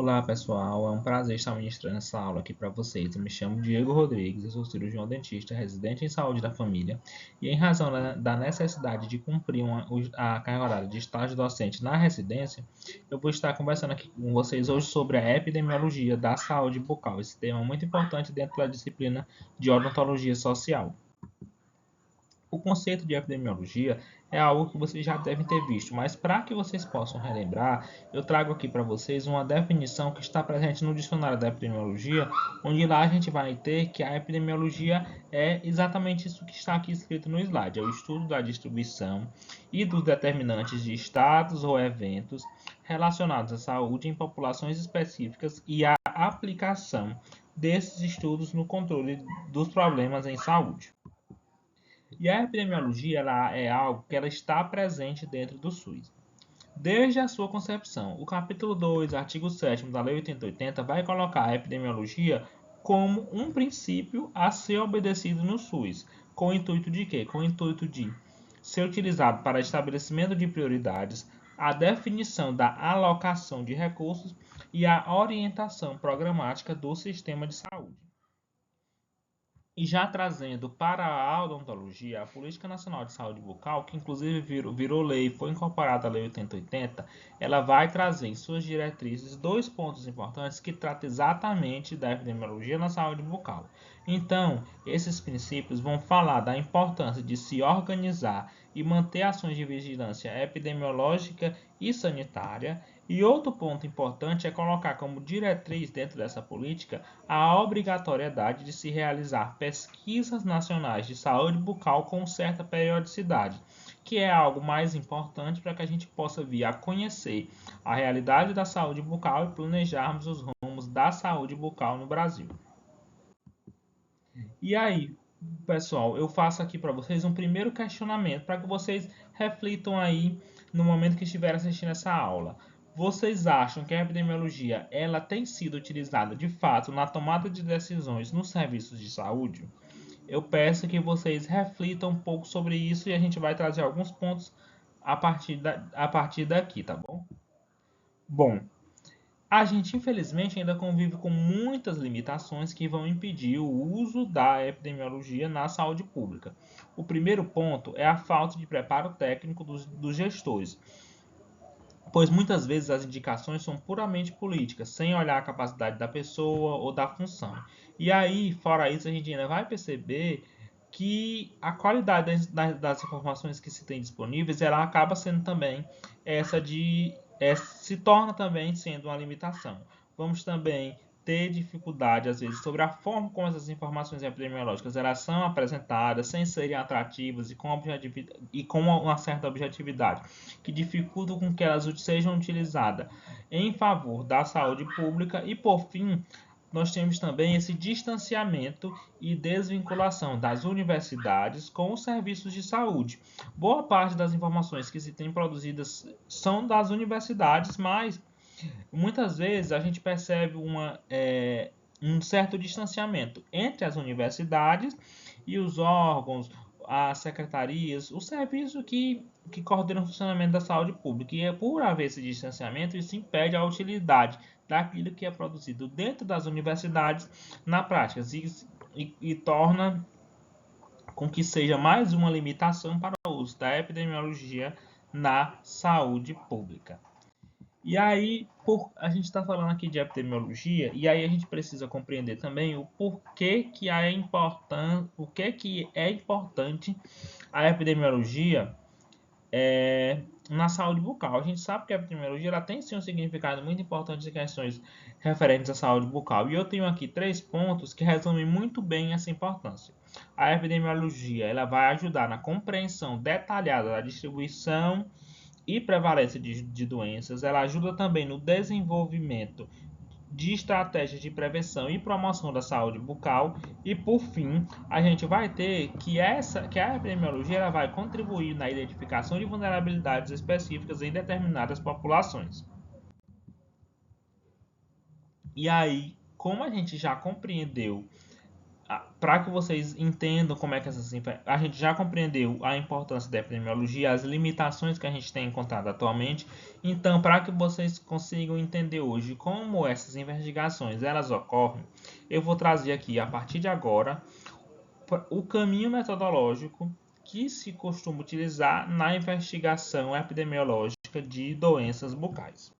Olá pessoal, é um prazer estar ministrando essa aula aqui para vocês. Eu me chamo Diego Rodrigues, eu sou cirurgião dentista residente em saúde da família e em razão da necessidade de cumprir a carga horária de estágio docente na residência, eu vou estar conversando aqui com vocês hoje sobre a epidemiologia da saúde bucal. Esse tema é muito importante dentro da disciplina de odontologia social. O conceito de epidemiologia é algo que vocês já devem ter visto, mas para que vocês possam relembrar, eu trago aqui para vocês uma definição que está presente no dicionário da epidemiologia, onde lá a gente vai ter que a epidemiologia é exatamente isso que está aqui escrito no slide, é o estudo da distribuição e dos determinantes de estados ou eventos relacionados à saúde em populações específicas e a aplicação desses estudos no controle dos problemas em saúde. E a epidemiologia ela é algo que ela está presente dentro do SUS. Desde a sua concepção, o capítulo 2, artigo 7º da Lei 8080 vai colocar a epidemiologia como um princípio a ser obedecido no SUS, com o intuito de quê? Com o intuito de ser utilizado para estabelecimento de prioridades, a definição da alocação de recursos e a orientação programática do sistema de saúde. E já trazendo para a odontologia, a Política Nacional de Saúde Bucal, que inclusive virou lei, foi incorporada à Lei 8080, ela vai trazer em suas diretrizes dois pontos importantes que tratam exatamente da epidemiologia na saúde bucal. Então, esses princípios vão falar da importância de se organizar e manter ações de vigilância epidemiológica e sanitária. E outro ponto importante é colocar como diretriz dentro dessa política a obrigatoriedade de se realizar pesquisas nacionais de saúde bucal com certa periodicidade, que é algo mais importante para que a gente possa vir a conhecer a realidade da saúde bucal e planejarmos os rumos da saúde bucal no Brasil. E aí, pessoal, eu faço aqui para vocês um primeiro questionamento para que vocês reflitam aí no momento que estiverem assistindo essa aula. Vocês acham que a epidemiologia ela tem sido utilizada de fato na tomada de decisões nos serviços de saúde? Eu peço que vocês reflitam um pouco sobre isso e a gente vai trazer alguns pontos a partir daqui, tá bom? Bom, a gente, infelizmente, ainda convive com muitas limitações que vão impedir o uso da epidemiologia na saúde pública. O primeiro ponto é a falta de preparo técnico dos gestores, pois muitas vezes as indicações são puramente políticas, sem olhar a capacidade da pessoa ou da função. E aí, fora isso, a gente ainda vai perceber que a qualidade das informações que se tem disponíveis, ela acaba sendo também essa se torna também sendo uma limitação. Vamos também ter dificuldade, às vezes, sobre a forma como essas informações epidemiológicas elas são apresentadas, sem serem atrativas e com uma certa objetividade, que dificultam com que elas sejam utilizadas em favor da saúde pública e, por fim, nós temos também esse distanciamento e desvinculação das universidades com os serviços de saúde. Boa parte das informações que se tem produzidas são das universidades, mas muitas vezes a gente percebe um certo distanciamento entre as universidades e os órgãos, as secretarias, o serviço que coordena o funcionamento da saúde pública. E é por haver esse distanciamento, isso impede a utilidade daquilo que é produzido dentro das universidades na prática e torna com que seja mais uma limitação para o uso da epidemiologia na saúde pública. E aí, a gente está falando aqui de epidemiologia, e aí a gente precisa compreender também o porquê que é importante, a epidemiologia na saúde bucal. A gente sabe que a epidemiologia ela tem sim um significado muito importante em questões referentes à saúde bucal. E eu tenho aqui 3 pontos que resumem muito bem essa importância. A epidemiologia ela vai ajudar na compreensão detalhada da distribuição e prevalência de doenças, ela ajuda também no desenvolvimento de estratégias de prevenção e promoção da saúde bucal e, por fim, a gente vai ter que a epidemiologia ela vai contribuir na identificação de vulnerabilidades específicas em determinadas populações. E aí, como a gente já compreendeu para que vocês entendam como é que a gente já compreendeu a importância da epidemiologia, as limitações que a gente tem encontrado atualmente. Então, para que vocês consigam entender hoje como essas investigações elas ocorrem, eu vou trazer aqui, a partir de agora, o caminho metodológico que se costuma utilizar na investigação epidemiológica de doenças bucais.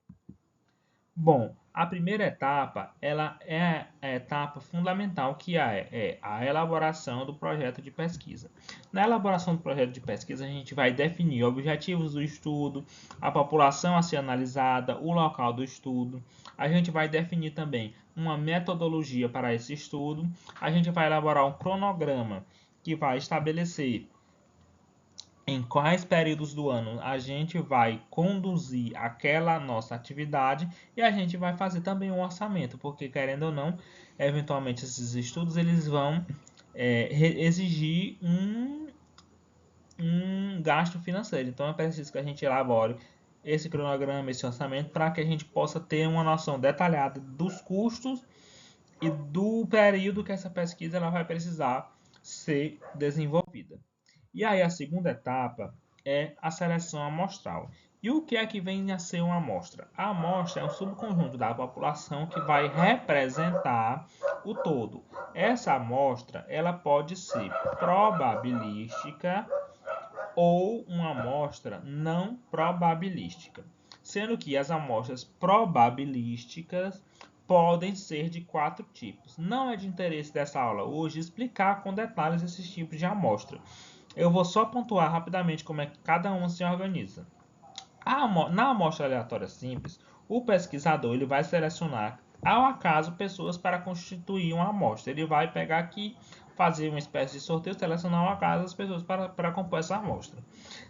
Bom, a primeira etapa, ela é a etapa fundamental, que é a elaboração do projeto de pesquisa. Na elaboração do projeto de pesquisa, a gente vai definir objetivos do estudo, a população a ser analisada, o local do estudo. A gente vai definir também uma metodologia para esse estudo. A gente vai elaborar um cronograma que vai estabelecer em quais períodos do ano a gente vai conduzir aquela nossa atividade, e a gente vai fazer também um orçamento, porque querendo ou não, eventualmente esses estudos eles vão exigir um gasto financeiro. Então é preciso que a gente elabore esse cronograma, esse orçamento, para que a gente possa ter uma noção detalhada dos custos e do período que essa pesquisa ela vai precisar ser desenvolvida. E aí a segunda etapa é a seleção amostral. E o que é que vem a ser uma amostra? A amostra é um subconjunto da população que vai representar o todo. Essa amostra ela pode ser probabilística ou uma amostra não probabilística, sendo que as amostras probabilísticas podem ser de 4 tipos. Não é de interesse dessa aula hoje explicar com detalhes esses tipos de amostra. Eu vou só pontuar rapidamente como é que cada uma se organiza. Na amostra aleatória simples, o pesquisador ele vai selecionar ao acaso pessoas para constituir uma amostra. Ele vai pegar aqui, fazer uma espécie de sorteio, selecionar ao acaso as pessoas para compor essa amostra.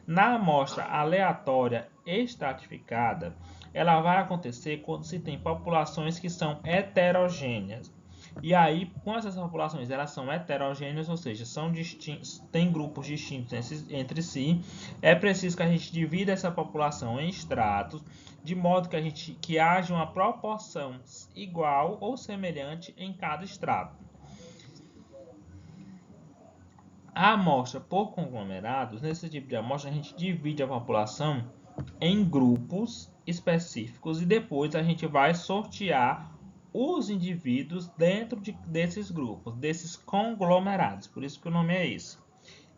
Na amostra aleatória estratificada, ela vai acontecer quando se tem populações que são heterogêneas. E aí, com essas populações, elas são heterogêneas, ou seja, são distintos, têm grupos distintos entre si. É preciso que a gente divida essa população em estratos, de modo que haja uma proporção igual ou semelhante em cada estrato. A amostra por conglomerados, nesse tipo de amostra, a gente divide a população em grupos específicos e depois a gente vai sortear os indivíduos dentro desses grupos, desses conglomerados. Por isso que o nome é esse.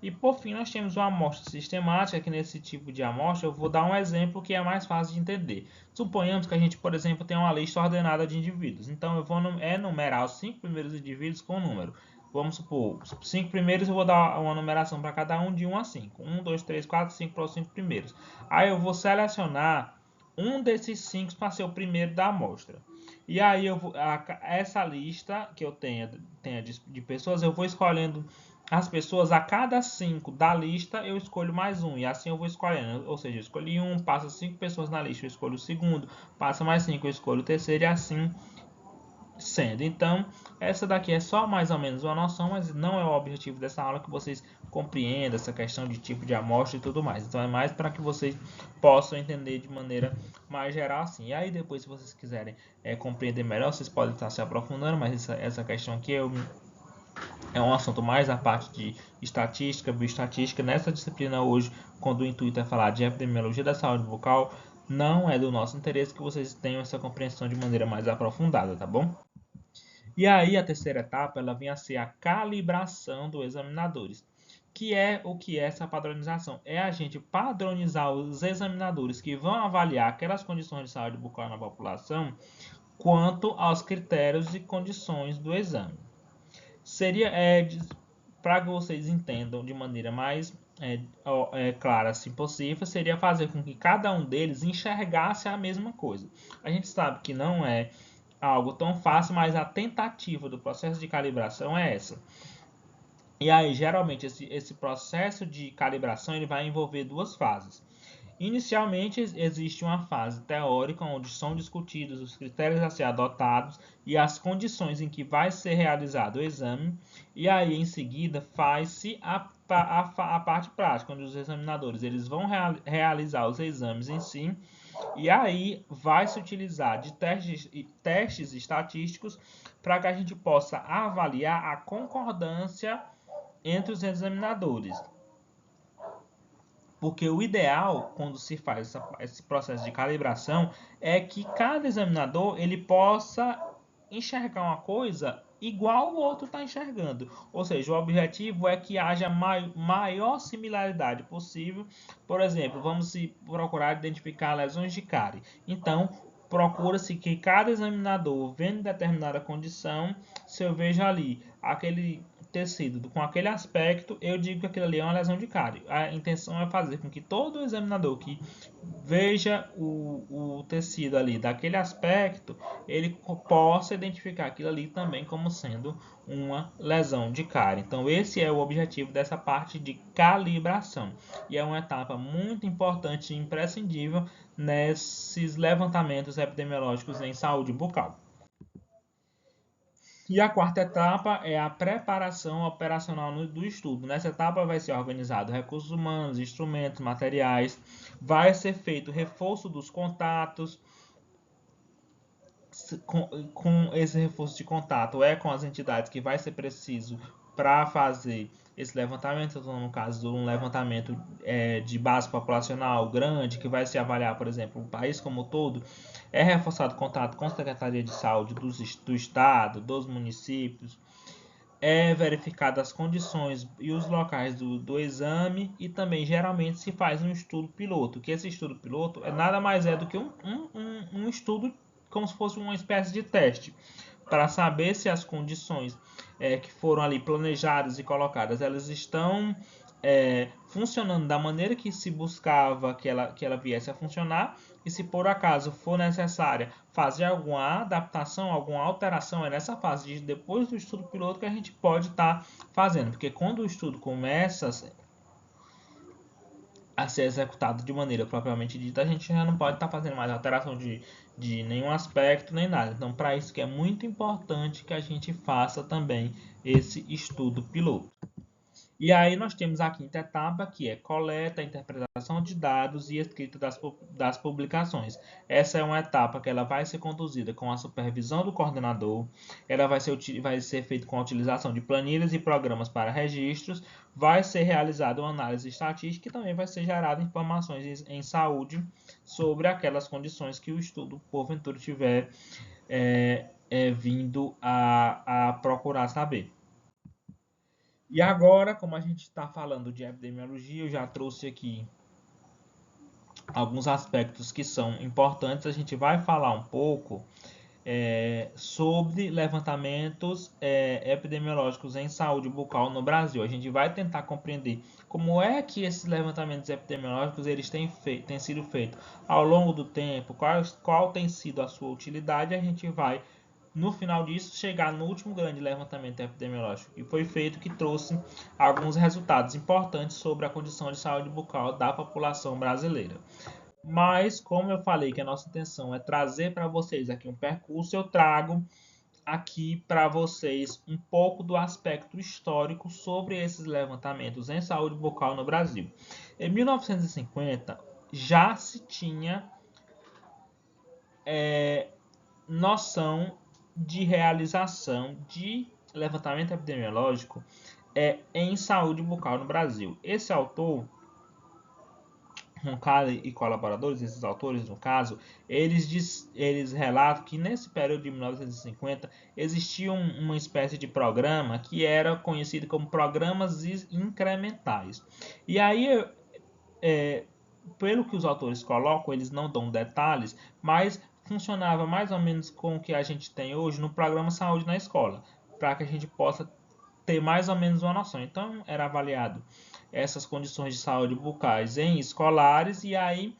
E por fim, nós temos uma amostra sistemática, que nesse tipo de amostra eu vou dar um exemplo que é mais fácil de entender. Suponhamos que a gente, por exemplo, tem uma lista ordenada de indivíduos. Então eu vou enumerar os 5 primeiros indivíduos com o número. Vamos supor, os 5 primeiros eu vou dar uma numeração para cada um de 1 a 5. 1, 2, 3, 4, 5 para os 5 primeiros. Aí eu vou selecionar um desses 5 para ser o primeiro da amostra. E aí essa lista que eu tenha de pessoas, eu vou escolhendo as pessoas, a cada 5 da lista eu escolho mais um, e assim eu vou escolhendo, ou seja, eu escolhi um, passa 5 pessoas na lista, eu escolho o segundo, passa mais 5, eu escolho o terceiro, e assim sendo. Então, essa daqui é só mais ou menos uma noção, mas não é o objetivo dessa aula que vocês compreendam essa questão de tipo de amostra e tudo mais. Então, é mais para que vocês possam entender de maneira mais geral assim. E aí, depois, se vocês quiserem compreender melhor, vocês podem estar se aprofundando, mas essa questão aqui é um assunto mais a parte de estatística, bioestatística. Nessa disciplina hoje, quando o intuito é falar de epidemiologia da saúde bucal, não é do nosso interesse que vocês tenham essa compreensão de maneira mais aprofundada, tá bom? E aí a terceira etapa, ela vem a ser a calibração dos examinadores. Que é o que é essa padronização? É a gente padronizar os examinadores que vão avaliar aquelas condições de saúde bucal na população quanto aos critérios e condições do exame. Seria, para que vocês entendam de maneira mais clara assim possível, seria fazer com que cada um deles enxergasse a mesma coisa. A gente sabe que não é algo tão fácil, mas a tentativa do processo de calibração é essa. E aí, geralmente, esse processo de calibração ele vai envolver duas fases. Inicialmente, existe uma fase teórica, onde são discutidos os critérios a ser adotados e as condições em que vai ser realizado o exame. E aí, em seguida, faz-se a parte prática, onde os examinadores eles vão realizar os exames em si E aí vai se utilizar de testes estatísticos para que a gente possa avaliar a concordância entre os examinadores. Porque o ideal, quando se faz esse processo de calibração, é que cada examinador ele possa enxergar uma coisa igual o outro está enxergando. Ou seja, o objetivo é que haja maior similaridade possível. Por exemplo, vamos procurar identificar lesões de cárie. Então, procura-se que cada examinador, vendo determinada condição, se eu vejo ali aquele tecido com aquele aspecto, eu digo que aquilo ali é uma lesão de cárie. A intenção é fazer com que todo examinador que veja o tecido ali daquele aspecto, ele possa identificar aquilo ali também como sendo uma lesão de cárie. Então esse é o objetivo dessa parte de calibração. E é uma etapa muito importante e imprescindível nesses levantamentos epidemiológicos em saúde bucal. E a quarta etapa é a preparação operacional do estudo. Nessa etapa vai ser organizado recursos humanos, instrumentos, materiais, vai ser feito reforço dos contatos. Com esse reforço de contato é com as entidades que vai ser preciso para fazer esse levantamento. Então, no caso de um levantamento de base populacional grande, que vai se avaliar, por exemplo, o país como um todo, é reforçado o contato com a Secretaria de Saúde do Estado, dos municípios, é verificado as condições e os locais do exame e também geralmente se faz um estudo piloto, que esse estudo piloto nada mais é do que um estudo como se fosse uma espécie de teste, para saber se as condições que foram ali planejadas e colocadas, elas estão funcionando da maneira que se buscava que ela viesse a funcionar, e se por acaso for necessária fazer alguma adaptação, alguma alteração, é nessa fase, depois do estudo piloto, que a gente pode estar fazendo, porque quando o estudo começa a ser executado de maneira propriamente dita, a gente já não pode estar fazendo mais alteração de nenhum aspecto nem nada. Então, para isso que é muito importante que a gente faça também esse estudo piloto. E aí nós temos a quinta etapa, que é coleta, interpretação de dados e escrita das publicações. Essa é uma etapa que ela vai ser conduzida com a supervisão do coordenador, ela vai ser feita com a utilização de planilhas e programas para registros, vai ser realizada uma análise estatística e também vai ser gerada informações em saúde sobre aquelas condições que o estudo, porventura, tiver vindo a procurar saber. E agora, como a gente está falando de epidemiologia, eu já trouxe aqui alguns aspectos que são importantes. A gente vai falar um pouco sobre levantamentos epidemiológicos em saúde bucal no Brasil. A gente vai tentar compreender como é que esses levantamentos epidemiológicos eles têm sido feitos ao longo do tempo, qual tem sido a sua utilidade. A gente vai, no final disso, chegar no último grande levantamento epidemiológico que foi feito, que trouxe alguns resultados importantes sobre a condição de saúde bucal da população brasileira. Mas, como eu falei que a nossa intenção é trazer para vocês aqui um percurso, eu trago aqui para vocês um pouco do aspecto histórico sobre esses levantamentos em saúde bucal no Brasil. Em 1950, já se tinha noção de realização de levantamento epidemiológico em saúde bucal no Brasil. Esse autor, Roncalli e colaboradores, esses autores no caso, eles relatam que nesse período de 1950 existia uma espécie de programa que era conhecido como programas incrementais. E aí, pelo que os autores colocam, eles não dão detalhes, mas funcionava mais ou menos com o que a gente tem hoje no programa Saúde na Escola, para que a gente possa ter mais ou menos uma noção. Então, era avaliado essas condições de saúde bucais em escolares, e aí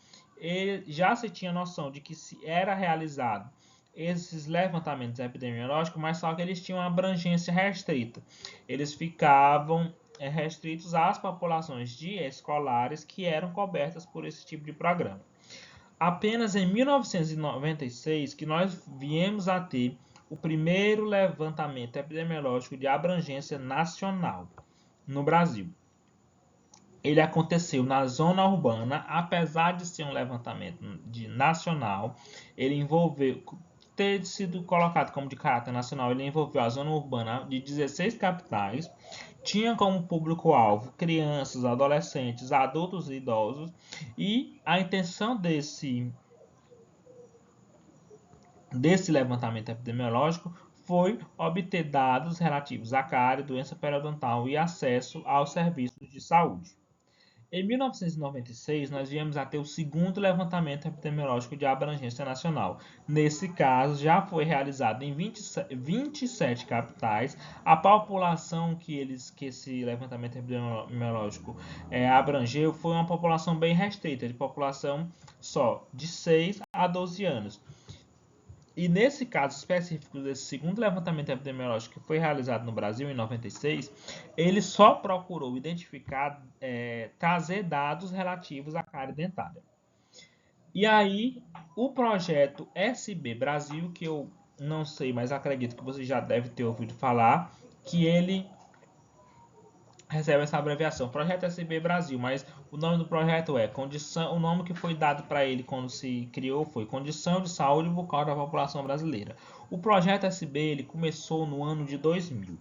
já se tinha noção de que se era realizado esses levantamentos epidemiológicos, mas só que eles tinham uma abrangência restrita. Eles ficavam restritos às populações de escolares que eram cobertas por esse tipo de programa. Apenas em 1996 que nós viemos a ter o primeiro levantamento epidemiológico de abrangência nacional no Brasil. ele aconteceu na zona urbana, apesar de ser um levantamento nacional, ele envolveu, ter sido colocado como de caráter nacional, ele envolveu a zona urbana de 16 capitais, tinha como público-alvo crianças, adolescentes, adultos e idosos, e a intenção desse levantamento epidemiológico foi obter dados relativos à cárie, doença periodontal e acesso aos serviços de saúde. Em 1996, nós viemos a ter o segundo levantamento epidemiológico de abrangência nacional. Nesse caso, já foi realizado em 27 capitais. A população que esse levantamento epidemiológico abrangeu foi uma população bem restrita, de população só de 6 a 12 anos. E nesse caso específico desse segundo levantamento epidemiológico que foi realizado no Brasil em 96, ele só procurou identificar, trazer dados relativos à cárie dentária. E aí, o projeto SB Brasil, que eu não sei, mas acredito que você já deve ter ouvido falar, que ele recebe essa abreviação, Projeto SB Brasil, mas o nome do projeto é Condição, o nome que foi dado para ele quando se criou foi Condição de Saúde Bucal da População Brasileira. O projeto SB ele começou no ano de 2000.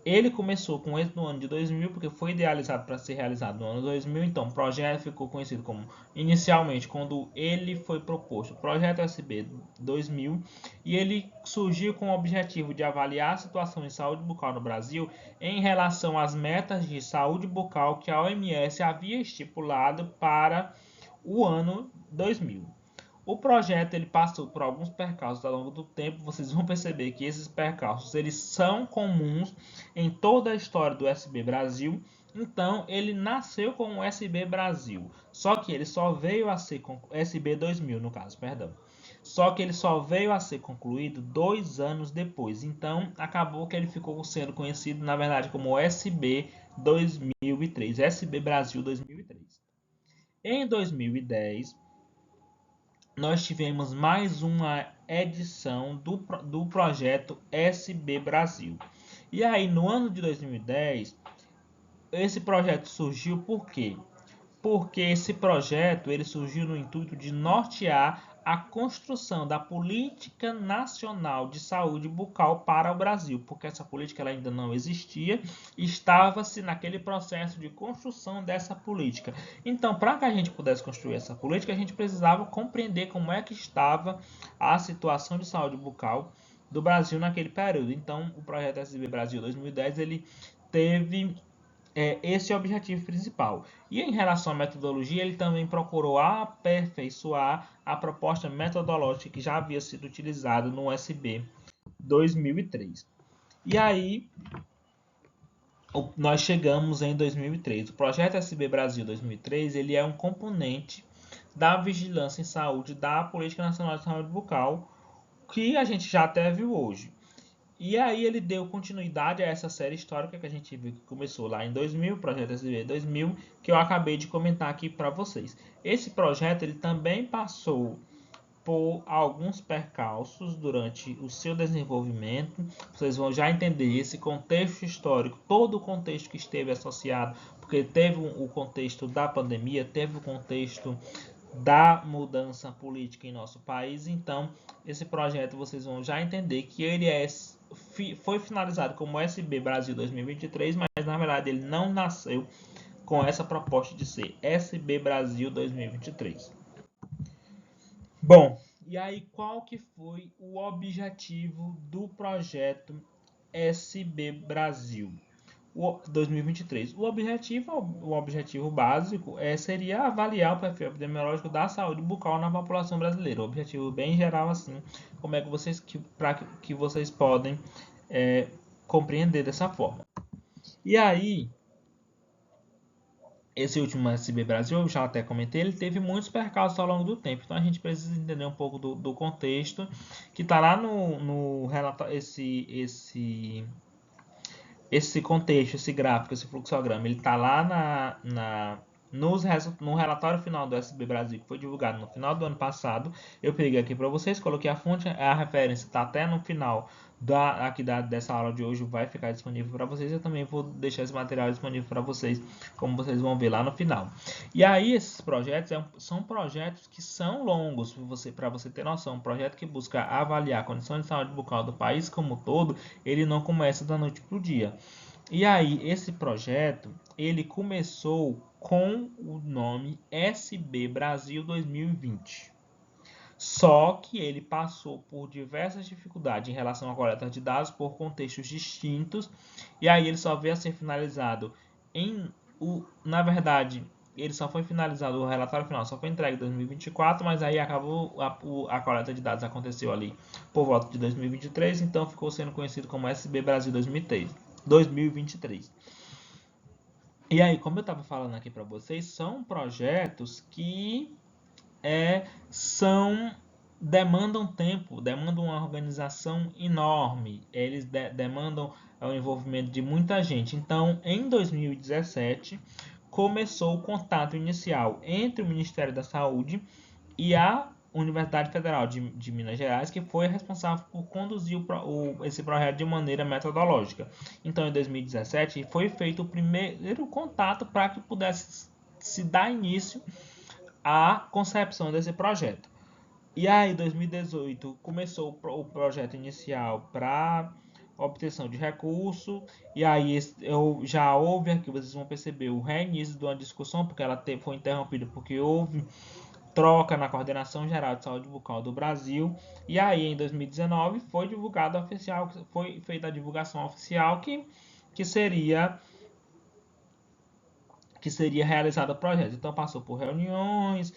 Ele começou com esse no ano de 2000 porque foi idealizado para ser realizado no ano 2000, então o projeto ficou conhecido como, inicialmente, quando ele foi proposto, o Projeto SB 2000, e ele surgiu com o objetivo de avaliar a situação em saúde bucal no Brasil em relação às metas de saúde bucal que a OMS havia estipulado para o ano 2000. O projeto ele passou por alguns percalços ao longo do tempo. Vocês vão perceber que esses percalços eles são comuns em toda a história do SB Brasil. Então ele nasceu com o SB Brasil, só que ele só veio a ser SB 2000 no caso, perdão. Só que ele só veio a ser concluído 2 anos depois. Então acabou que ele ficou sendo conhecido na verdade como SB 2003, SB Brasil 2003. Em 2010 nós tivemos mais uma edição do projeto SB Brasil. E aí, no ano de 2010, esse projeto surgiu por quê? Porque esse projeto ele surgiu no intuito de nortear a construção da política nacional de saúde bucal para o Brasil, porque essa política ela ainda não existia, estava-se naquele processo de construção dessa política. Então, para que a gente pudesse construir essa política, a gente precisava compreender como é que estava a situação de saúde bucal do Brasil naquele período. Então, o projeto SB Brasil 2010 ele teve esse objetivo principal. E em relação à metodologia, ele também procurou aperfeiçoar a proposta metodológica que já havia sido utilizada no SB 2003. E aí, nós chegamos em 2003. O projeto SB Brasil 2003 ele é um componente da vigilância em saúde da Política Nacional de Saúde Bucal, que a gente já até viu hoje. E aí ele deu continuidade a essa série histórica que a gente viu que começou lá em 2000, projeto SB 2000, que eu acabei de comentar aqui para vocês. Esse projeto ele também passou por alguns percalços durante o seu desenvolvimento. Vocês vão já entender esse contexto histórico, todo o contexto que esteve associado, porque teve o contexto da pandemia, teve o contexto da mudança política em nosso país. Então, esse projeto vocês vão já entender que ele foi finalizado como SB Brasil 2023, mas na verdade ele não nasceu com essa proposta de ser SB Brasil 2023. Bom, e aí qual que foi o objetivo do projeto SB Brasil 2023? O objetivo básico seria avaliar o perfil epidemiológico da saúde bucal na população brasileira. O objetivo bem geral assim, como é que vocês para que vocês podem compreender dessa forma. E aí esse último SB Brasil, eu já até comentei, ele teve muitos percalços ao longo do tempo. Então a gente precisa entender um pouco do contexto que está lá no relatório, esse contexto, esse gráfico, esse fluxograma, ele está lá No relatório final do SB Brasil, que foi divulgado no final do ano passado, eu peguei aqui para vocês, coloquei a fonte, a referência está até no final dessa aula de hoje, vai ficar disponível para vocês. Eu também vou deixar esse material disponível para vocês, como vocês vão ver lá no final. E aí, esses projetos são projetos que são longos, para você ter noção. Um projeto que busca avaliar a condição de saúde bucal do país como um todo, ele não começa da noite para o dia. E aí, esse projeto, ele começou com o nome SB Brasil 2020. Só que ele passou por diversas dificuldades em relação à coleta de dados por contextos distintos, e aí ele só veio a ser finalizado na verdade, ele só foi finalizado, o relatório final só foi entregue em 2024, mas aí acabou a coleta de dados aconteceu ali por volta de 2023, então ficou sendo conhecido como SB Brasil 2023. E aí, como eu estava falando aqui para vocês, são projetos que são demandam tempo, demandam uma organização enorme, eles demandam o envolvimento de muita gente. Então, em 2017, começou o contato inicial entre o Ministério da Saúde e a Universidade Federal de Minas Gerais, que foi responsável por conduzir esse projeto de maneira metodológica. Então, em 2017, foi feito o primeiro contato para que pudesse se dar início à concepção desse projeto. E aí, em 2018, começou o projeto inicial para obtenção de recurso, e aí já houve, aqui vocês vão perceber, o reinício de uma discussão, porque ela foi interrompida porque houve troca na Coordenação Geral de Saúde Bucal do Brasil, e aí em 2019 foi divulgado oficial, foi feita a divulgação oficial que seria que seria realizado o projeto. Então passou por reuniões,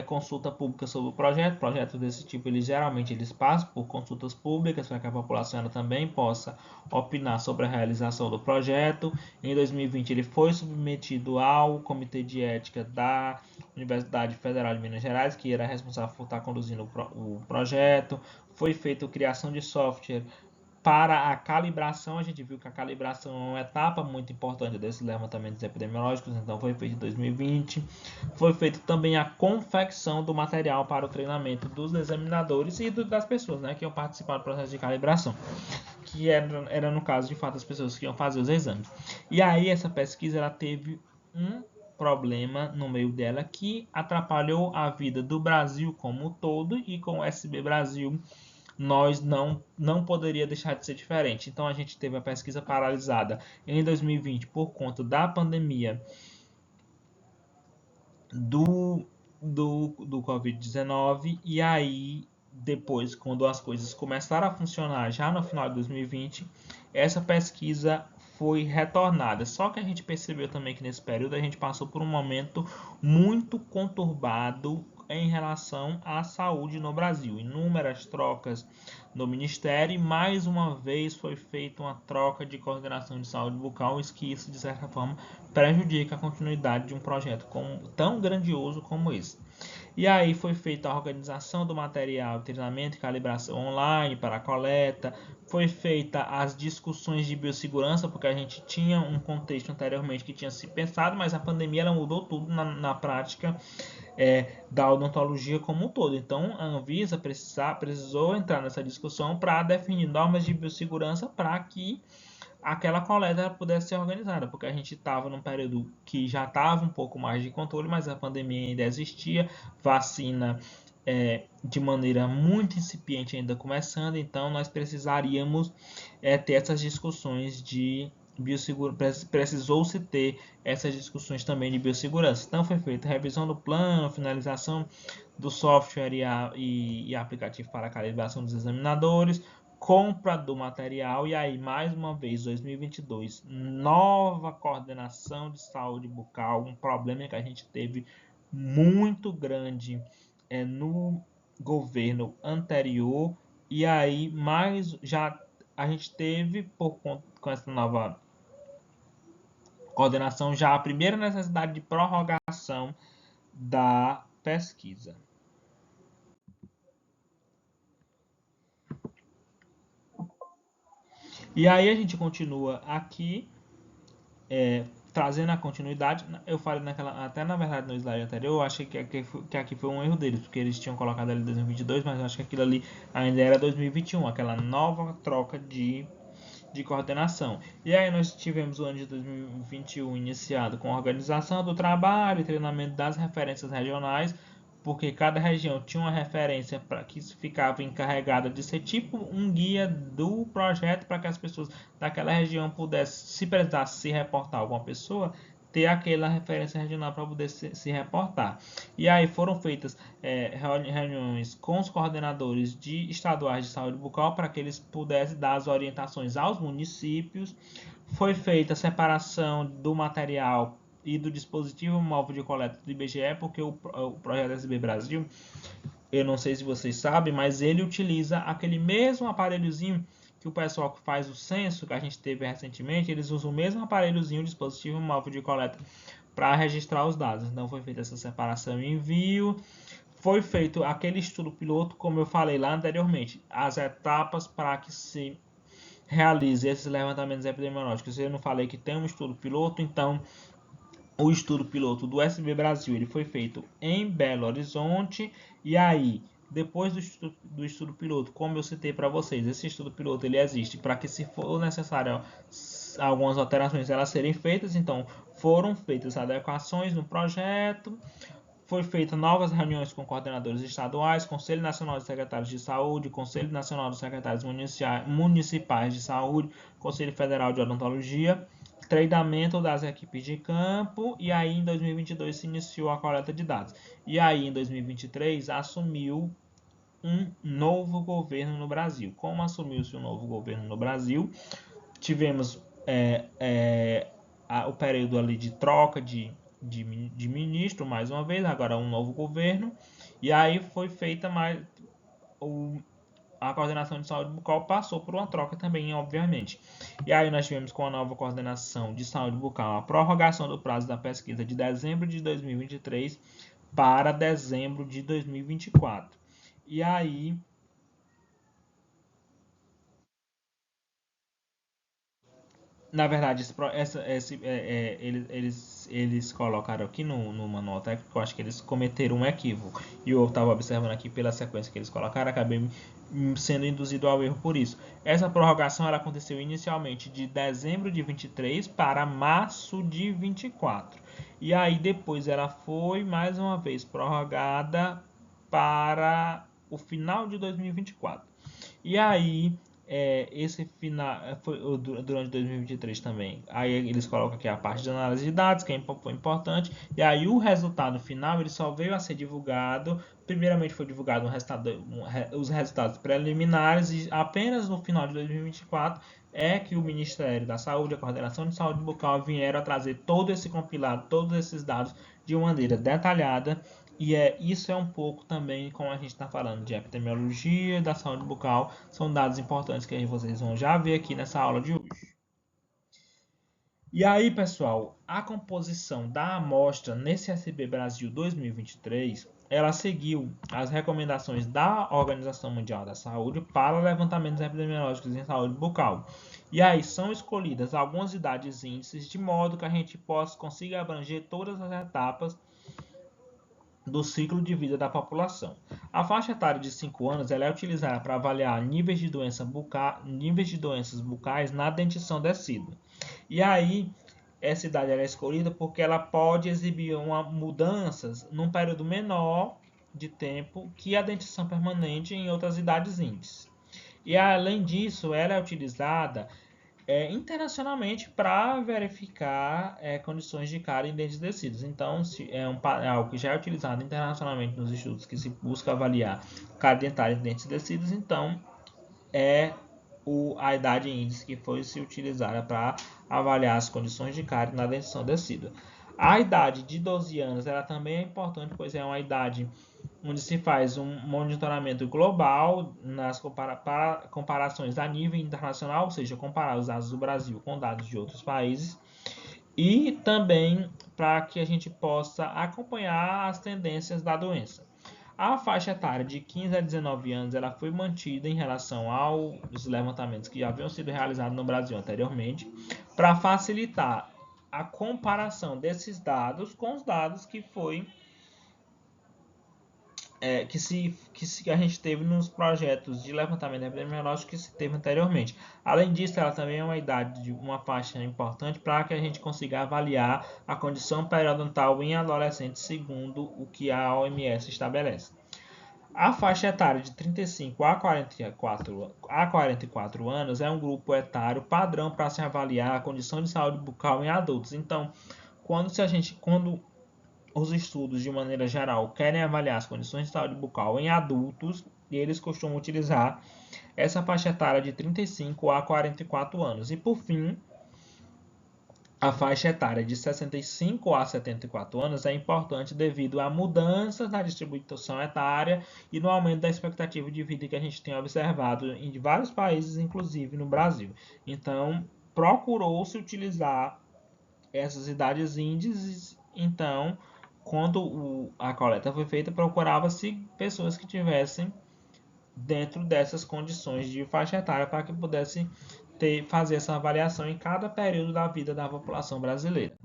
consulta pública sobre o projeto. Projetos desse tipo, eles passam por consultas públicas para que a população também possa opinar sobre a realização do projeto. Em 2020 ele foi submetido ao Comitê de Ética da Universidade Federal de Minas Gerais, que era responsável por estar conduzindo o projeto. Foi feita a criação de software para a calibração. A gente viu que a calibração é uma etapa muito importante desses levantamentos epidemiológicos, então foi feito em 2020. Foi feita também a confecção do material para o treinamento dos examinadores e das pessoas, né, que iam participar do processo de calibração, que era no caso de fato as pessoas que iam fazer os exames. E aí essa pesquisa ela teve um problema no meio dela que atrapalhou a vida do Brasil como um todo, e com o SB Brasil nós não poderia deixar de ser diferente. Então a gente teve a pesquisa paralisada em 2020 por conta da pandemia do, do Covid-19, e aí depois, quando as coisas começaram a funcionar já no final de 2020, essa pesquisa foi retornada. Só que a gente percebeu também que nesse período a gente passou por um momento muito conturbado em relação à saúde no Brasil. Inúmeras trocas no Ministério, e mais uma vez foi feita uma troca de coordenação de saúde bucal, que isso, de certa forma, prejudica a continuidade de um projeto tão grandioso como esse. E aí foi feita a organização do material, treinamento e calibração online para a coleta, foi feita as discussões de biossegurança, porque a gente tinha um contexto anteriormente que tinha se pensado, mas a pandemia ela mudou tudo na prática da odontologia como um todo. Então a Anvisa precisou entrar nessa discussão para definir normas de biossegurança para que aquela coleta pudesse ser organizada, porque a gente estava num período que já estava um pouco mais de controle, mas a pandemia ainda existia, vacina de maneira muito incipiente ainda começando, então nós precisaríamos ter essas discussões de biossegurança, precisou-se ter essas discussões também de biossegurança. Então foi feita a revisão do plano, finalização do software e aplicativo para a calibração dos examinadores, compra do material, e aí mais uma vez 2022, nova coordenação de saúde bucal, um problema que a gente teve muito grande no governo anterior, e aí mais já a gente teve com essa nova coordenação já a primeira necessidade de prorrogação da pesquisa. E aí a gente continua aqui trazendo a continuidade, eu falei até na verdade no slide anterior, eu achei que aqui foi um erro deles, porque eles tinham colocado ali 2022, mas eu acho que aquilo ali ainda era 2021, aquela nova troca de coordenação. E aí nós tivemos o ano de 2021 iniciado com a organização do trabalho e treinamento das referências regionais, porque cada região tinha uma referência para que ficava encarregada de ser tipo um guia do projeto para que as pessoas daquela região pudessem, se precisasse se reportar a alguma pessoa, ter aquela referência regional para poder se reportar. E aí foram feitas reuniões com os coordenadores de estaduais de saúde bucal para que eles pudessem dar as orientações aos municípios. Foi feita a separação do material e do dispositivo móvel de coleta do IBGE, porque o projeto SB Brasil, eu não sei se vocês sabem, mas ele utiliza aquele mesmo aparelhozinho que o pessoal que faz o censo, que a gente teve recentemente, eles usam o mesmo aparelhozinho, o dispositivo móvel de coleta, para registrar os dados. Então foi feita essa separação e envio. Foi feito aquele estudo piloto, como eu falei lá anteriormente, as etapas para que se realize esses levantamentos epidemiológicos. Eu não falei que tem um estudo piloto, então o estudo piloto do SB Brasil ele foi feito em Belo Horizonte. E aí, depois do estudo piloto, como eu citei para vocês, esse estudo piloto ele existe para que, se for necessário algumas alterações elas serem feitas. Então foram feitas adequações no projeto, foi feita novas reuniões com coordenadores estaduais, Conselho Nacional de Secretários de Saúde, Conselho Nacional de Secretários Municipais de Saúde, Conselho Federal de Odontologia, treinamento das equipes de campo. E aí em 2022 se iniciou a coleta de dados. E aí em 2023 assumiu um novo governo no Brasil. Como assumiu-se um novo governo no Brasil, tivemos o período ali de troca de ministro, mais uma vez, agora um novo governo. E aí foi feita mais a coordenação de saúde bucal passou por uma troca também, obviamente. E aí nós tivemos com a nova coordenação de saúde bucal a prorrogação do prazo da pesquisa de dezembro de 2023 para dezembro de 2024. E aí na verdade, eles colocaram aqui no manual técnico, eu acho que eles cometeram um equívoco. E eu estava observando aqui pela sequência que eles colocaram, acabei sendo induzido ao erro por isso. Essa prorrogação ela aconteceu inicialmente de dezembro de 23 para março de 24. E aí depois ela foi mais uma vez prorrogada para o final de 2024. E aí esse final foi durante 2023 também. Aí eles colocam aqui a parte de análise de dados, que foi importante. E aí o resultado final ele só veio a ser divulgado. Primeiramente foi divulgado os resultados preliminares e apenas no final de 2024 é que o Ministério da Saúde, a Coordenação de Saúde Bucal vieram a trazer todo esse compilado, todos esses dados de maneira detalhada. E isso é um pouco também, como a gente está falando de epidemiologia da saúde bucal, são dados importantes que aí vocês vão já ver aqui nessa aula de hoje. E aí, pessoal, a composição da amostra nesse SB Brasil 2023, ela seguiu as recomendações da Organização Mundial da Saúde para levantamentos epidemiológicos em saúde bucal. E aí são escolhidas algumas idades índices de modo que a gente consiga abranger todas as etapas do ciclo de vida da população. A faixa etária de 5 anos ela é utilizada para avaliar níveis de doenças bucais na dentição decida. E aí, essa idade é escolhida porque ela pode exibir mudanças num período menor de tempo que a dentição permanente em outras idades índices. E além disso, ela é utilizada internacionalmente para verificar condições de cárie em dentes descidos. Então, se é algo que já é utilizado internacionalmente nos estudos que se busca avaliar cárie dentária em dentes descidos, então é a idade índice que foi se utilizada para avaliar as condições de cárie na dentição decida. A idade de 12 anos ela também é importante, pois é uma idade onde se faz um monitoramento global nas comparações a nível internacional, ou seja, comparar os dados do Brasil com dados de outros países, e também para que a gente possa acompanhar as tendências da doença. A faixa etária de 15 a 19 anos ela foi mantida em relação aos levantamentos que já haviam sido realizados no Brasil anteriormente, para facilitar a comparação desses dados com os dados que foi que a gente teve nos projetos de levantamento epidemiológico que se teve anteriormente. Além disso, ela também é uma faixa importante para que a gente consiga avaliar a condição periodontal em adolescentes segundo o que a OMS estabelece. A faixa etária de 35 a 44 anos é um grupo etário padrão para se avaliar a condição de saúde bucal em adultos. Então, quando os estudos, de maneira geral, querem avaliar as condições de saúde bucal em adultos, e eles costumam utilizar essa faixa etária de 35 a 44 anos. E, por fim, a faixa etária de 65 a 74 anos é importante devido a mudanças na distribuição etária e no aumento da expectativa de vida que a gente tem observado em vários países, inclusive no Brasil. Então, procurou-se utilizar essas idades índices. Então, quando a coleta foi feita, procurava-se pessoas que tivessem dentro dessas condições de faixa etária para que pudesse fazer essa avaliação em cada período da vida da população brasileira.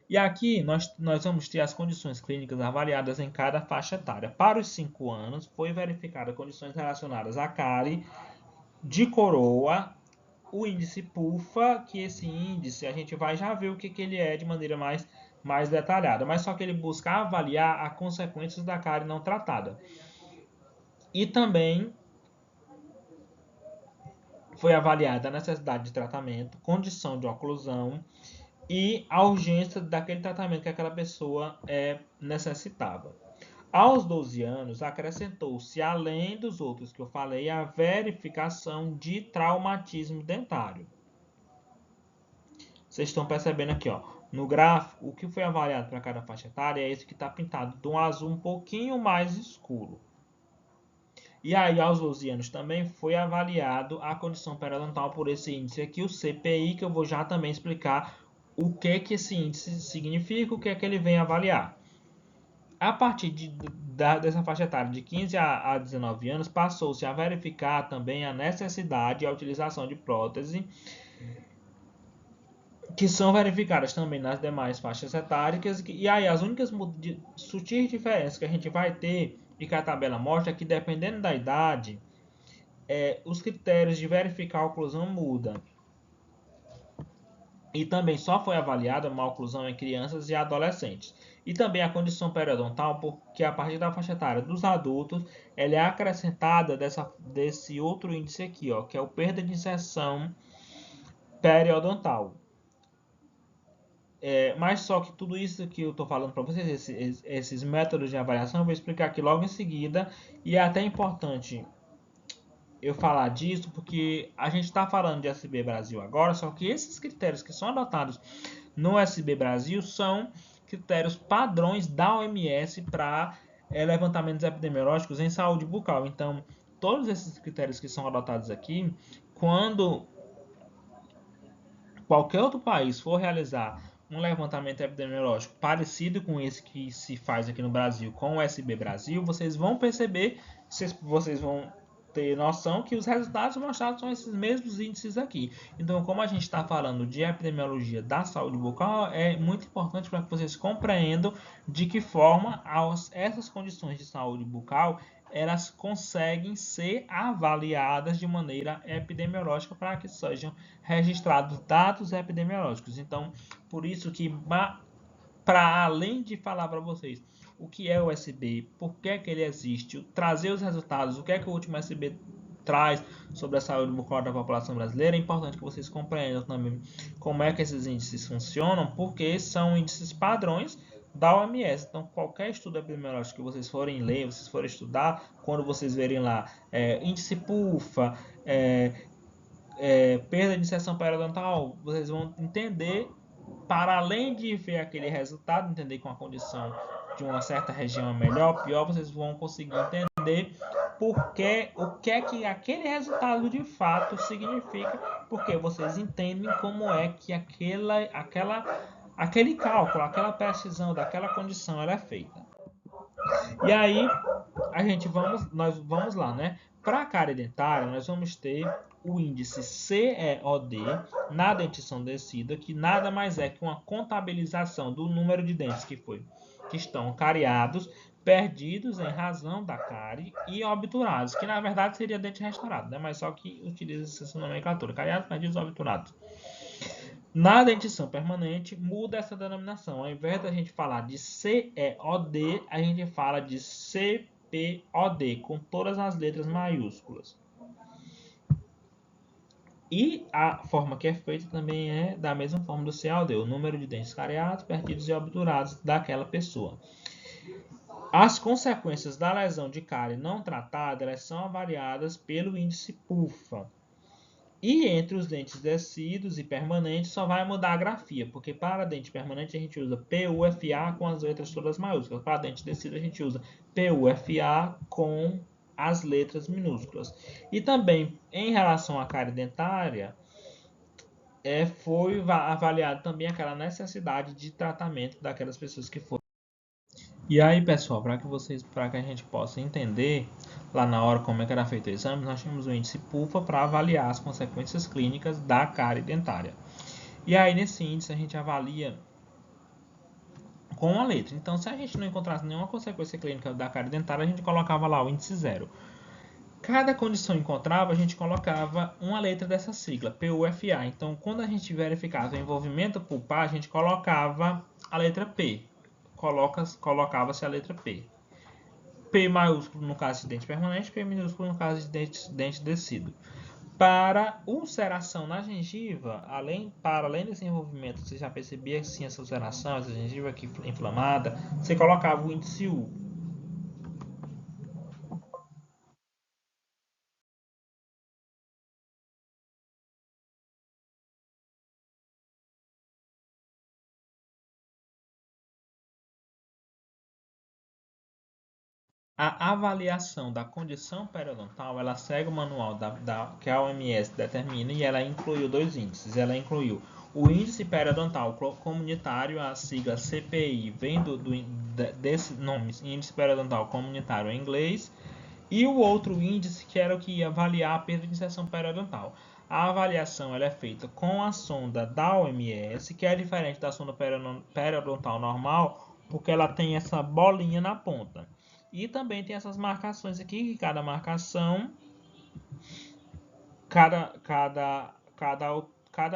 E aqui nós vamos ter as condições clínicas avaliadas em cada faixa etária. Para os 5 anos, foi verificada condições relacionadas à cárie, de coroa, o índice PUFA, que esse índice a gente vai já ver o que ele é de maneira mais detalhada, mas só que ele busca avaliar as consequências da cárie não tratada. E também foi avaliada a necessidade de tratamento, condição de oclusão e a urgência daquele tratamento que aquela pessoa necessitava. Aos 12 anos, acrescentou-se, além dos outros que eu falei, a verificação de traumatismo dentário. Vocês estão percebendo aqui, ó, no gráfico, o que foi avaliado para cada faixa etária é esse que está pintado de um azul um pouquinho mais escuro. E aí, aos 12 anos também foi avaliado a condição periodontal por esse índice aqui, o CPI, que eu vou já também explicar o que esse índice significa, o que é que ele vem avaliar. A partir dessa faixa etária de 15 a 19 anos, passou-se a verificar também a necessidade e a utilização de prótese, que são verificadas também nas demais faixas etárias. E aí as únicas sutis diferenças que a gente vai ter e que a tabela mostra é que, dependendo da idade, os critérios de verificar a oclusão mudam. E também só foi avaliada uma oclusão em crianças e adolescentes. E também a condição periodontal, porque a partir da faixa etária dos adultos, ela é acrescentada desse outro índice aqui, ó, que é o perda de inserção periodontal. Mas só que tudo isso que eu estou falando para vocês, esses métodos de avaliação, eu vou explicar aqui logo em seguida. E é até importante eu falar disso, porque a gente está falando de SB Brasil agora, só que esses critérios que são adotados no SB Brasil são critérios padrões da OMS para levantamentos epidemiológicos em saúde bucal. Então, todos esses critérios que são adotados aqui, quando qualquer outro país for realizar um levantamento epidemiológico parecido com esse que se faz aqui no Brasil com o SB Brasil, vocês vão perceber, vocês vão ter noção que os resultados mostrados são esses mesmos índices aqui. Então, como a gente está falando de epidemiologia da saúde bucal, é muito importante para que vocês compreendam de que forma essas condições de saúde bucal elas conseguem ser avaliadas de maneira epidemiológica para que sejam registrados dados epidemiológicos. Então, por isso que, para além de falar para vocês o que é o SB, por que ele existe, trazer os resultados, o que é que o último SB traz sobre a saúde bucal da população brasileira, é importante que vocês compreendam também como é que esses índices funcionam, porque são índices padrões da OMS. Então, qualquer estudo epidemiológico que vocês forem ler, vocês forem estudar, quando vocês verem lá índice PUFA, perda de inserção periodontal, vocês vão entender, para além de ver aquele resultado, entender com a condição de uma certa região é melhor ou pior, vocês vão conseguir entender o que é que aquele resultado de fato significa, porque vocês entendem como é que aquele cálculo, aquela precisão daquela condição ela é feita. E aí nós vamos lá, né? Para a cárie dentária, nós vamos ter o índice CEOD na dentição descida, que nada mais é que uma contabilização do número de dentes que estão cariados, perdidos em razão da cárie e obturados, que na verdade seria dente restaurado, né? Mas só que utiliza essa nomenclatura, cariados, perdidos, obturados. Na dentição permanente, muda essa denominação. Ao invés da gente falar de CEOD, a gente fala de CPOD, com todas as letras maiúsculas. E a forma que é feita também é da mesma forma do CAOD, o número de dentes cariados, perdidos e obturados daquela pessoa. As consequências da lesão de cárie não tratada, elas são avaliadas pelo índice PUFA. E entre os dentes descidos e permanentes só vai mudar a grafia, porque para dente permanente a gente usa PUFA com as letras todas maiúsculas. Para dente descido a gente usa PUFA com as letras minúsculas. E também em relação à cárie dentária, foi avaliado também aquela necessidade de tratamento daquelas pessoas que foram. E aí, pessoal, para que a gente possa entender lá na hora como é que era feito o exame, nós tínhamos o índice PUFA para avaliar as consequências clínicas da cárie dentária. E aí, nesse índice, a gente avalia com a letra. Então, se a gente não encontrasse nenhuma consequência clínica da cárie dentária, a gente colocava lá o índice 0. Cada condição encontrava, a gente colocava uma letra dessa sigla, PUFA. Então, quando a gente verificava o envolvimento pulpar, a gente colocava a letra P. Colocava-se a letra P. P maiúsculo no caso de dente permanente, P minúsculo no caso de dente descido. Para ulceração na gengiva, para além desse envolvimento, você já percebia que sim, essa ulceração, essa gengiva aqui inflamada, você colocava o índice U. A avaliação da condição periodontal, ela segue o manual que a OMS determina e ela incluiu dois índices. Ela incluiu o índice periodontal comunitário, a sigla CPI, vem desse nome, índice periodontal comunitário em inglês, e o outro índice que era o que ia avaliar a perda de inserção periodontal. A avaliação ela é feita com a sonda da OMS, que é diferente da sonda periodontal normal, porque ela tem essa bolinha na ponta. E também tem essas marcações aqui, que cada marcação, cada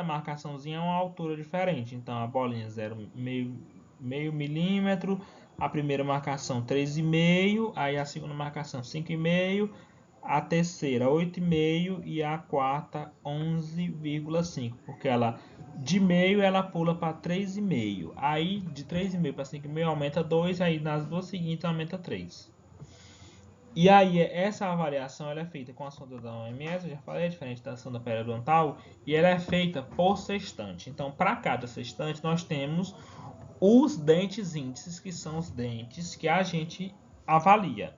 marcaçãozinha é uma altura diferente. Então a bolinha 0,5 milímetro, a primeira marcação 3,5, aí a segunda marcação 5,5, a terceira 8,5 e a quarta 11,5, porque ela de meio ela pula para 3,5. Aí de 3,5 para 5,5 aumenta 2, aí nas duas seguintes aumenta 3. E aí essa avaliação ela é feita com a sonda da OMS, eu já falei, diferente da sonda periodontal, e ela é feita por sextante. Então, para cada sextante nós temos os dentes índices, que são os dentes que a gente avalia.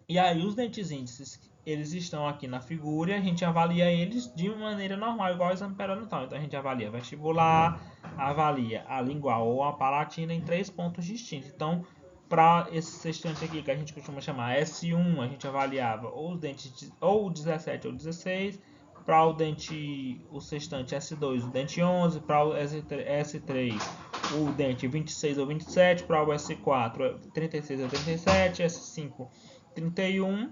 E aí os dentes índices, eles estão aqui na figura e a gente avalia eles de maneira normal, igual ao exame periodontal. Então a gente avalia vestibular, avalia a lingual ou a palatina em 3 pontos distintos. Então, para esse sextante aqui, que a gente costuma chamar S1, a gente avaliava ou os dentes ou 17 ou 16. Para o sextante S2, o dente 11. Para o S3, o dente 26 ou 27. Para o S4, 36 ou 37. S5, 31.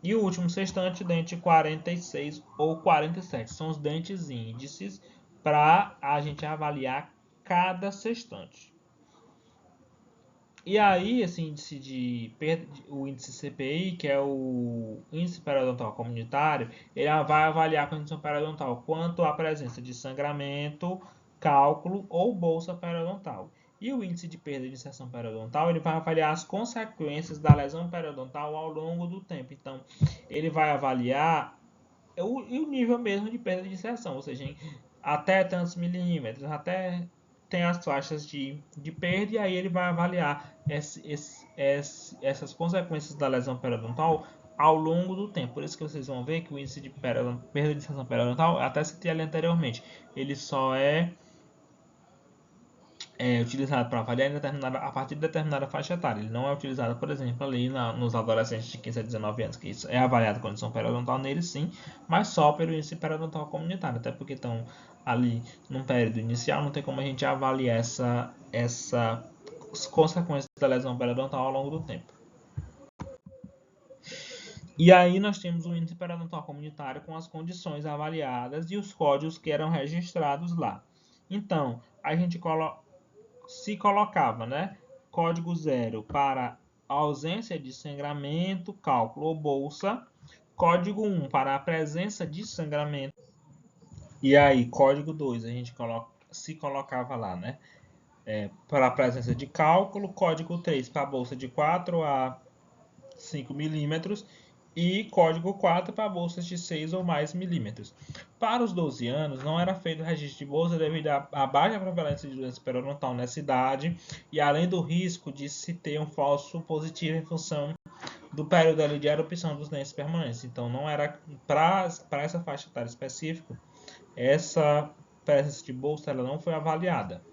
E o último sextante, dente 46 ou 47. São os dentes índices para a gente avaliar cada sextante. E aí, esse índice o índice CPI, que é o índice periodontal comunitário, ele vai avaliar a condição periodontal quanto à presença de sangramento, cálculo ou bolsa periodontal. E o índice de perda de inserção periodontal, ele vai avaliar as consequências da lesão periodontal ao longo do tempo. Então, ele vai avaliar o nível mesmo de perda de inserção, ou seja, até tantos milímetros, até tem as faixas de perda, e aí ele vai avaliar essas consequências da lesão periodontal ao longo do tempo. Por isso que vocês vão ver que o índice de perda de inserção periodontal, até citei ali anteriormente, ele só é é utilizado para avaliar a partir de determinada faixa etária. Ele não é utilizado, por exemplo, ali nos adolescentes de 15 a 19 anos, que isso é avaliado a condição periodontal neles, sim, mas só pelo índice periodontal comunitário, até porque estão ali num período inicial, não tem como a gente avaliar essa consequências da lesão periodontal ao longo do tempo. E aí nós temos o índice periodontal comunitário com as condições avaliadas e os códigos que eram registrados lá. Então, a gente se colocava, né? Código 0 para ausência de sangramento, cálculo ou bolsa. Código 1 para a presença de sangramento. E aí, código 2, a gente se colocava lá, né? Para a presença de cálculo. Código 3 para a bolsa de 4 a 5 milímetros. E código 4 para bolsas de 6 ou mais milímetros. Para os 12 anos, não era feito registro de bolsa devido à baixa prevalência de doença periodontal nessa idade e além do risco de se ter um falso positivo em função do período ali de erupção dos dentes permanentes. Então, não era para essa faixa etária específica, essa presença de bolsa ela não foi avaliada.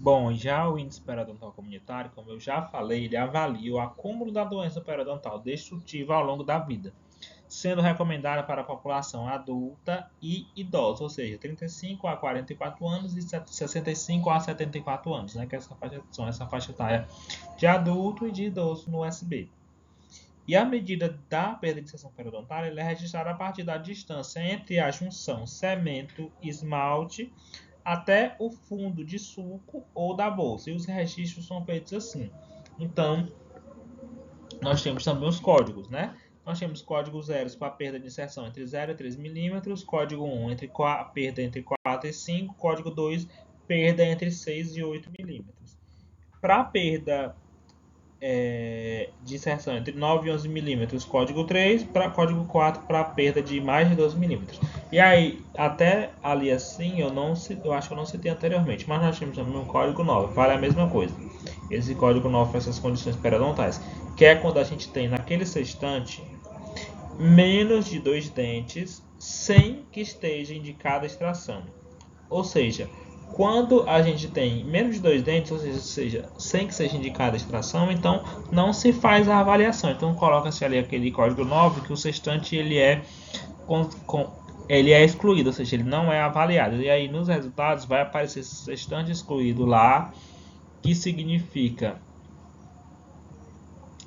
Bom, já o índice periodontal comunitário, como eu já falei, ele avalia o acúmulo da doença periodontal destrutiva ao longo da vida, sendo recomendada para a população adulta e idosa, ou seja, 35 a 44 anos e 65 a 74 anos, né, que são essa faixa etária de adulto e de idoso no USB. E a medida da perda de seção periodontal é registrada a partir da distância entre a junção cemento-esmalte até o fundo de sulco ou da bolsa. E os registros são feitos assim. Então, nós temos também os códigos, né? Nós temos código 0 para perda de inserção entre 0 e 3 milímetros, código 1 perda entre 4 e 5, código 2 perda entre 6 e 8 milímetros. Para perda de inserção entre 9 e 11 milímetros, código 3, para código 4 para perda de mais de 12 milímetros. E aí, até ali assim, eu acho que eu não citei anteriormente, mas nós temos também um código 9, vale a mesma coisa. Esse código 9 para essas condições periodontais, que é quando a gente tem naquele sextante menos de 2 dentes sem que esteja indicada a extração. Ou seja, quando a gente tem menos de 2 dentes, ou seja, sem que seja indicada a extração, então não se faz a avaliação. Então coloca-se ali aquele código 9 que o sextante ele é excluído, ou seja, ele não é avaliado. E aí nos resultados vai aparecer esse sextante excluído lá, que significa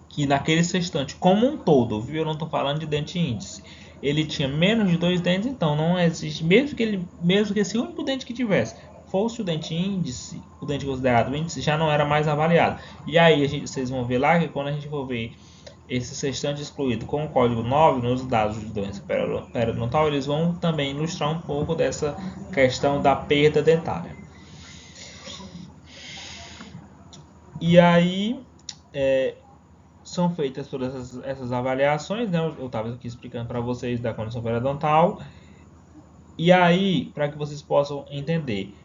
que naquele sextante como um todo, viu? Eu não estou falando de dente índice. Ele tinha menos de 2 dentes, então não existe, mesmo que esse único dente que tivesse fosse o dente índice, o dente considerado índice, já não era mais avaliado. E aí vocês vão ver lá que quando a gente for ver esse sextante excluído com o código 9 nos dados de doença periodontal, eles vão também ilustrar um pouco dessa questão da perda dentária. E aí são feitas todas essas avaliações, né? Eu estava aqui explicando para vocês da condição periodontal. E aí, para que vocês possam entender,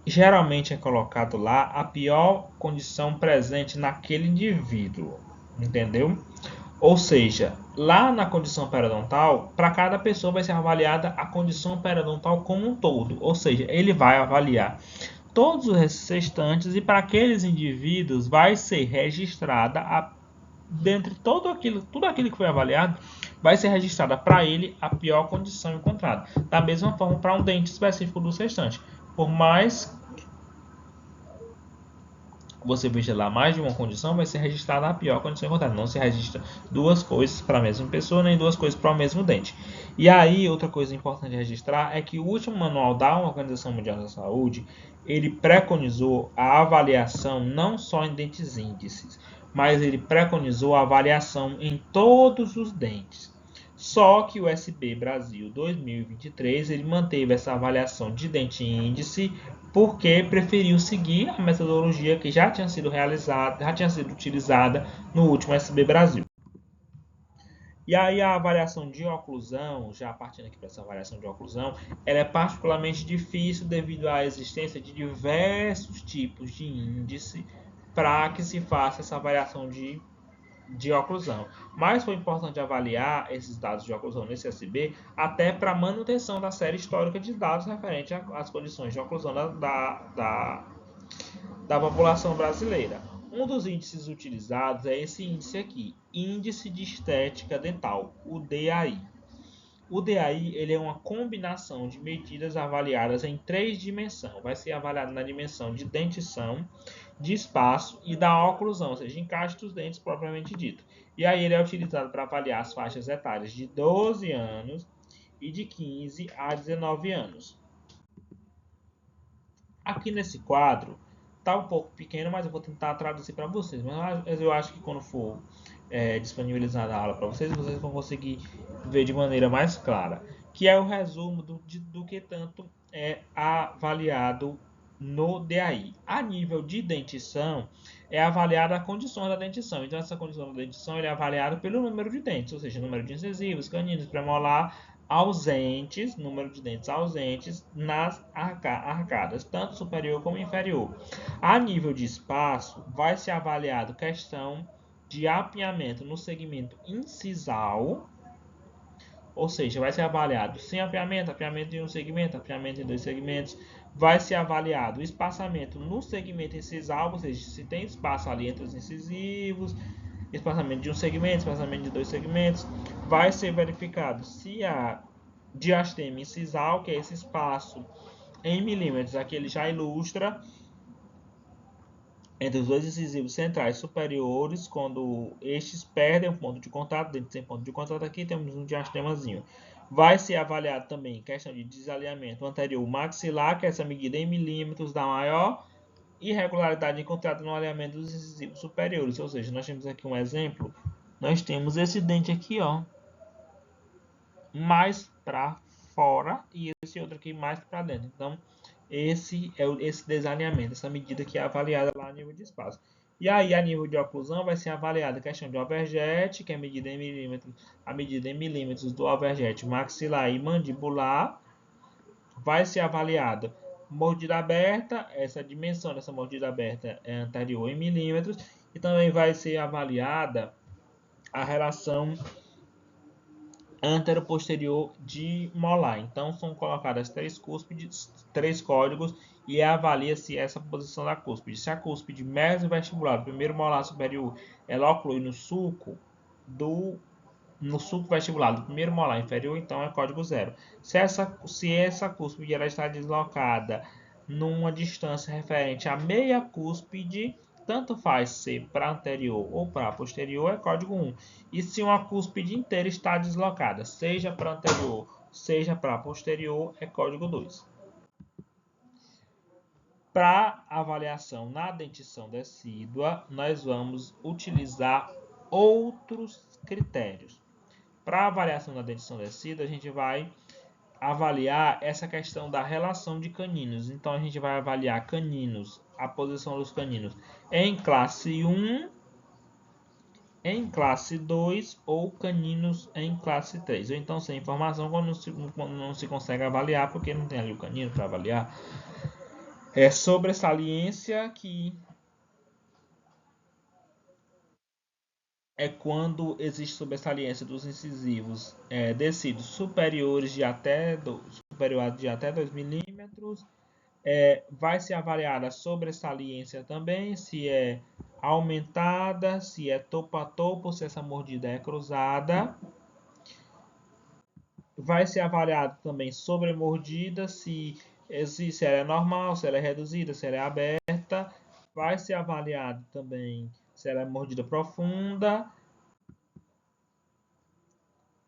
geralmente é colocado lá a pior condição presente naquele indivíduo, entendeu? Ou seja, lá na condição periodontal, para cada pessoa vai ser avaliada a condição periodontal como um todo, ou seja, ele vai avaliar todos os restantes e para aqueles indivíduos vai ser registrada dentre tudo aquilo que foi avaliado, vai ser registrada para ele a pior condição encontrada. Da mesma forma para um dente específico do sextante. Por mais que você veja lá mais de uma condição, vai ser registrada a pior condição encontrada. Não se registra duas coisas para a mesma pessoa, nem duas coisas para o mesmo dente. E aí, outra coisa importante a registrar é que o último manual da Organização Mundial da Saúde, ele preconizou a avaliação não só em dentes índices, mas ele preconizou a avaliação em todos os dentes. Só que o SB Brasil 2023 ele manteve essa avaliação de dente índice porque preferiu seguir a metodologia que já tinha sido realizada, já tinha sido utilizada no último SB Brasil. E aí a avaliação de oclusão, já partindo aqui para essa avaliação de oclusão, ela é particularmente difícil devido à existência de diversos tipos de índice para que se faça essa avaliação de de oclusão. Mas foi importante avaliar esses dados de oclusão nesse SB até para a manutenção da série histórica de dados referente às condições de oclusão da população brasileira. Um dos índices utilizados é esse índice aqui, Índice de Estética Dental, o DAI. O DAI ele é uma combinação de medidas avaliadas em 3 dimensões. Vai ser avaliado na dimensão de dentição, de espaço e da oclusão, ou seja, encaixe dos dentes propriamente dito. E aí ele é utilizado para avaliar as faixas etárias de 12 anos e de 15 a 19 anos. Aqui nesse quadro, está um pouco pequeno, mas eu vou tentar traduzir para vocês. Mas eu acho que quando for disponibilizada a aula para vocês, vocês vão conseguir ver de maneira mais clara. Que é o resumo do que tanto é avaliado no DAI. A nível de dentição, é avaliada a condição da dentição. Então, essa condição da dentição é avaliada pelo número de dentes, ou seja, número de incisivos, caninos, premolar, ausentes, número de dentes ausentes nas arcadas, tanto superior como inferior. A nível de espaço, vai ser avaliado questão de apiamento no segmento incisal, ou seja, vai ser avaliado sem apiamento, apiamento em um segmento, apiamento em 2 segmentos. Vai ser avaliado o espaçamento no segmento incisal, ou seja, se tem espaço ali entre os incisivos, espaçamento de um segmento, espaçamento de 2 segmentos. Vai ser verificado se a diastema incisal, que é esse espaço em milímetros, aqui ele já ilustra entre os dois incisivos centrais superiores, quando estes perdem o ponto de contato, dentro sem ponto de contato aqui temos um diastemazinho. Vai ser avaliado também questão de desalinhamento anterior maxilar, que é essa medida em milímetros da maior irregularidade encontrada no alinhamento dos incisivos superiores. Ou seja, nós temos aqui um exemplo, nós temos esse dente aqui, ó, mais para fora e esse outro aqui mais para dentro. Então, esse é esse desalinhamento, essa medida que é avaliada lá a nível de espaço. E aí, a nível de oclusão, vai ser avaliada a questão de overjet, que é a medida em milímetros do overjet maxilar e mandibular. Vai ser avaliada mordida aberta, essa dimensão dessa mordida aberta é anterior em milímetros. E também vai ser avaliada a relação antero-posterior de molar. Então, são colocadas 3 cúspides, 3 códigos e avalia-se essa posição da cúspide. Se a cúspide mesovestibular do primeiro molar superior ela oclui no sulco vestibular do primeiro molar inferior, então é código 0. Se essa cúspide ela está deslocada numa distância referente à meia cúspide, tanto faz ser para anterior ou para posterior, é código 1. E se uma cúspide inteira está deslocada, seja para anterior, seja para posterior, é código 2. Para avaliação na dentição decídua, nós vamos utilizar outros critérios. Para avaliação da dentição decídua, a gente vai avaliar essa questão da relação de caninos. Então, a gente vai avaliar caninos, a posição dos caninos em classe 1, em classe 2 ou caninos em classe 3. Ou então, sem informação, quando não se consegue avaliar, porque não tem ali o canino para avaliar. É sobresaliência, que é quando existe sobressalência dos incisivos decíduos superiores de até 2 milímetros. Vai ser avaliada a sobressalência também, se é aumentada, se é topo a topo, se essa mordida é cruzada. Vai ser avaliado também sobremordida, se ela é normal, se ela é reduzida, se ela é aberta. Vai ser avaliado também se ela é mordida profunda.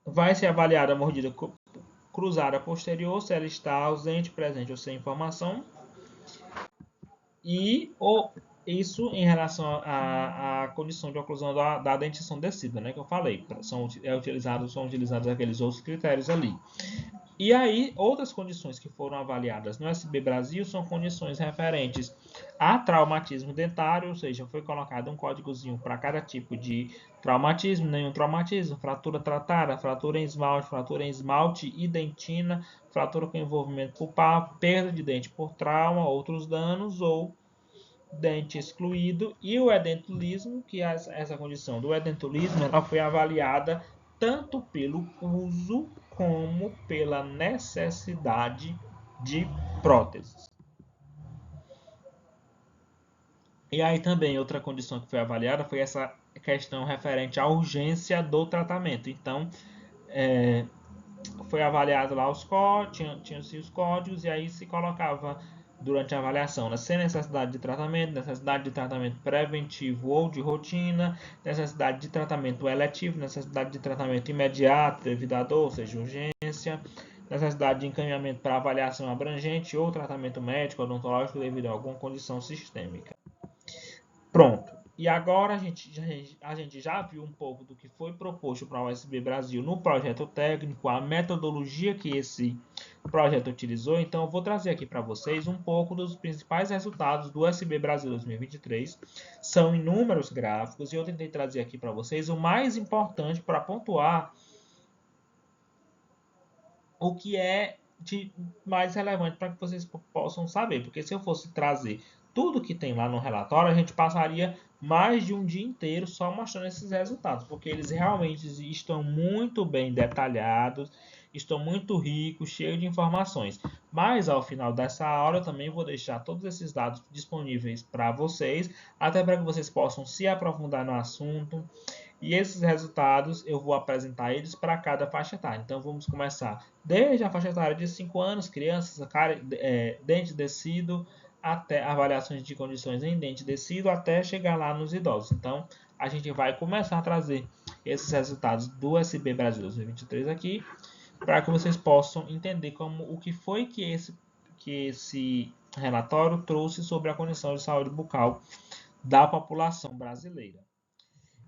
Vai ser avaliada a mordida cruzada posterior, se ela está ausente, presente ou sem informação. E isso em relação à condição de oclusão da dentição decídua, né, que eu falei. São utilizados aqueles outros critérios ali. E aí, outras condições que foram avaliadas no SB Brasil são condições referentes a traumatismo dentário, ou seja, foi colocado um códigozinho para cada tipo de traumatismo, nenhum traumatismo, fratura tratada, fratura em esmalte e dentina, fratura com envolvimento pulpar, perda de dente por trauma, outros danos ou dente excluído, e o edentulismo, que essa condição do edentulismo ela foi avaliada tanto pelo uso como pela necessidade de próteses. E aí também outra condição que foi avaliada foi essa questão referente à urgência do tratamento. Então, foi avaliado lá os códigos, tinham-se os códigos, e aí se colocava durante a avaliação, né, sem necessidade de tratamento preventivo ou de rotina, necessidade de tratamento eletivo, necessidade de tratamento imediato devido à dor, ou seja, urgência, necessidade de encaminhamento para avaliação abrangente ou tratamento médico odontológico devido a alguma condição sistêmica. Pronto. E agora a gente já viu um pouco do que foi proposto para a USB Brasil no projeto técnico, a metodologia que esse projeto utilizou. Então, eu vou trazer aqui para vocês um pouco dos principais resultados do USB Brasil 2023. São inúmeros gráficos e eu tentei trazer aqui para vocês o mais importante para pontuar o que é de mais relevante para que vocês possam saber. Porque se eu fosse trazer tudo que tem lá no relatório, a gente passaria mais de um dia inteiro só mostrando esses resultados, porque eles realmente estão muito bem detalhados, estão muito ricos, cheios de informações. Mas ao final dessa aula eu também vou deixar todos esses dados disponíveis para vocês, até para que vocês possam se aprofundar no assunto. E esses resultados eu vou apresentar eles para cada faixa etária. Então vamos começar desde a faixa etária de 5 anos, crianças, dente descido, até avaliações de condições em dente descido, até chegar lá nos idosos. Então a gente vai começar a trazer esses resultados do SB Brasil 2023 aqui, para que vocês possam entender o que foi que esse relatório trouxe sobre a condição de saúde bucal da população brasileira.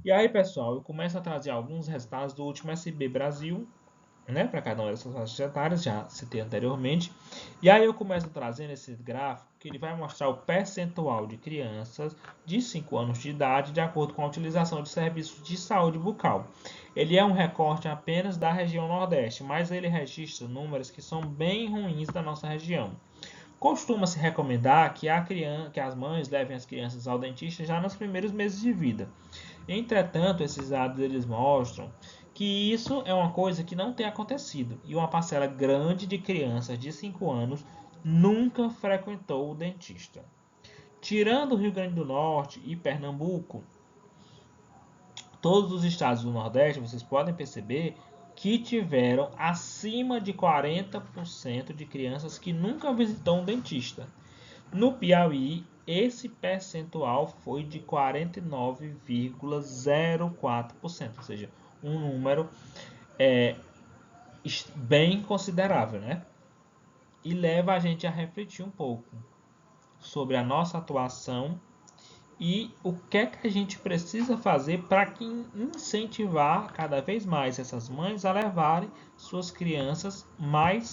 E aí, pessoal, eu começo a trazer alguns resultados do último SB Brasil, né, para cada uma dessas faixas etárias, já citei anteriormente. E aí eu começo trazendo esse gráfico que ele vai mostrar o percentual de crianças de 5 anos de idade de acordo com a utilização de serviços de saúde bucal. Ele é um recorte apenas da região Nordeste, mas ele registra números que são bem ruins da nossa região. Costuma-se recomendar que as mães levem as crianças ao dentista já nos primeiros meses de vida. Entretanto, esses dados eles mostram que isso é uma coisa que não tem acontecido e uma parcela grande de crianças de 5 anos nunca frequentou o dentista. Tirando o Rio Grande do Norte e Pernambuco, todos os estados do Nordeste, vocês podem perceber que tiveram acima de 40% de crianças que nunca visitou um dentista. No Piauí, esse percentual foi de 49,04%, ou seja, um número bem considerável, né? E leva a gente a refletir um pouco sobre a nossa atuação e o que é que a gente precisa fazer para incentivar cada vez mais essas mães a levarem suas crianças o mais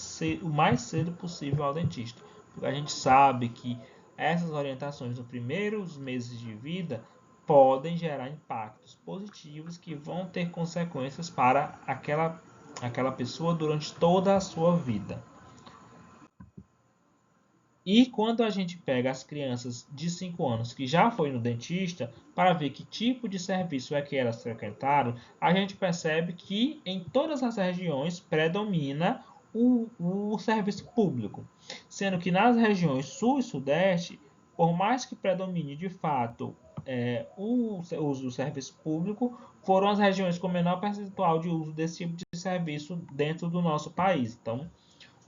cedo possível ao dentista. Porque a gente sabe que essas orientações nos primeiros meses de vida podem gerar impactos positivos que vão ter consequências para aquela pessoa durante toda a sua vida. E quando a gente pega as crianças de 5 anos que já foi no dentista para ver que tipo de serviço é que elas frequentaram, a gente percebe que em todas as regiões predomina o serviço público, sendo que nas regiões sul e sudeste, por mais que predomine de fato o uso do serviço público, foram as regiões com menor percentual de uso desse tipo de serviço dentro do nosso país. Então,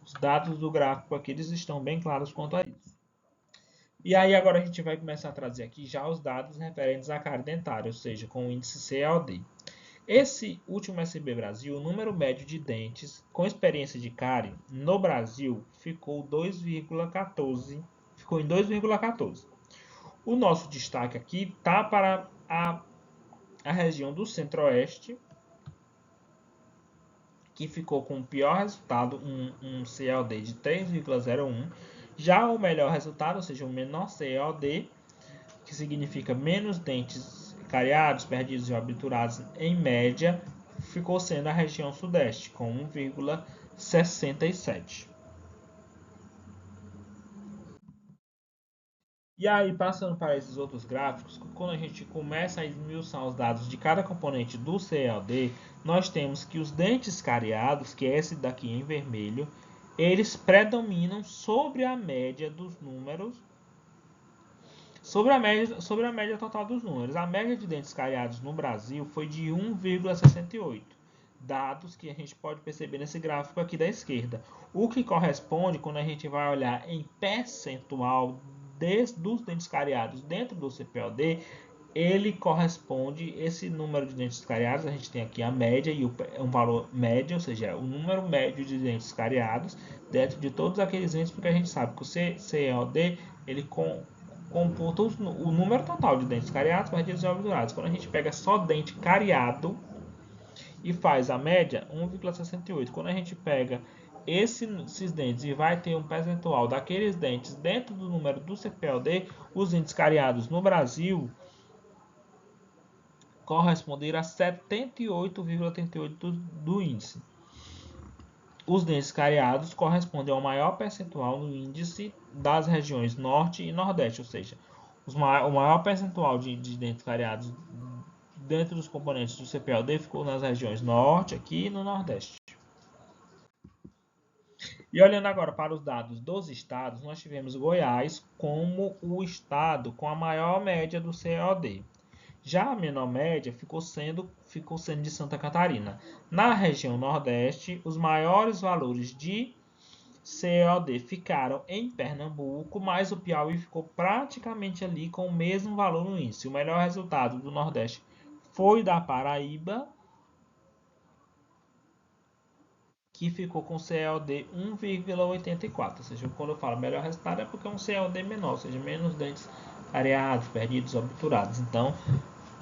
os dados do gráfico aqui eles estão bem claros quanto a isso. E aí agora a gente vai começar a trazer aqui já os dados referentes à cárie dentária, ou seja, com o índice CLD. Esse último SB Brasil, o número médio de dentes com experiência de cárie no Brasil ficou 2,14. Ficou em 2,14. O nosso destaque aqui está para a região do Centro-Oeste, que ficou com o pior resultado, um CLD de 3,01. Já o melhor resultado, ou seja, o menor CLD, que significa menos dentes cariados, perdidos e obturados em média, ficou sendo a região sudeste, com 1,67. E aí, passando para esses outros gráficos, quando a gente começa a esmiuçar os dados de cada componente do CLD, nós temos que os dentes cariados, que é esse daqui em vermelho, eles predominam sobre a média dos números, sobre a média total dos números. A média de dentes cariados no Brasil foi de 1,68, dados que a gente pode perceber nesse gráfico aqui da esquerda. O que corresponde, quando a gente vai olhar em percentual dos dentes cariados dentro do CPOD, ele corresponde, esse número de dentes cariados, a gente tem aqui a média e um valor médio, ou seja, o número médio de dentes cariados dentro de todos aqueles dentes, porque a gente sabe que o CLD ele computa o número total de dentes cariados partidos e obturados. Quando a gente pega só dente cariado e faz a média, 1,68. Quando a gente pega esses dentes e vai ter um percentual daqueles dentes dentro do número do CPLD, os dentes cariados no Brasil corresponderam a 78,38% do índice. Os dentes cariados correspondem ao maior percentual no índice das regiões Norte e Nordeste, ou seja, o maior percentual de dentes cariados dentro dos componentes do CPLD ficou nas regiões Norte aqui e no Nordeste. E olhando agora para os dados dos estados, nós tivemos Goiás como o estado com a maior média do COD. Já a menor média ficou sendo de Santa Catarina. Na região Nordeste, os maiores valores de COD ficaram em Pernambuco, mas o Piauí ficou praticamente ali com o mesmo valor no índice. O melhor resultado do Nordeste foi da Paraíba, que ficou com COD 1,84. Ou seja, quando eu falo melhor resultado é porque é um COD menor, ou seja, menos dentes areados, perdidos, obturados. Então,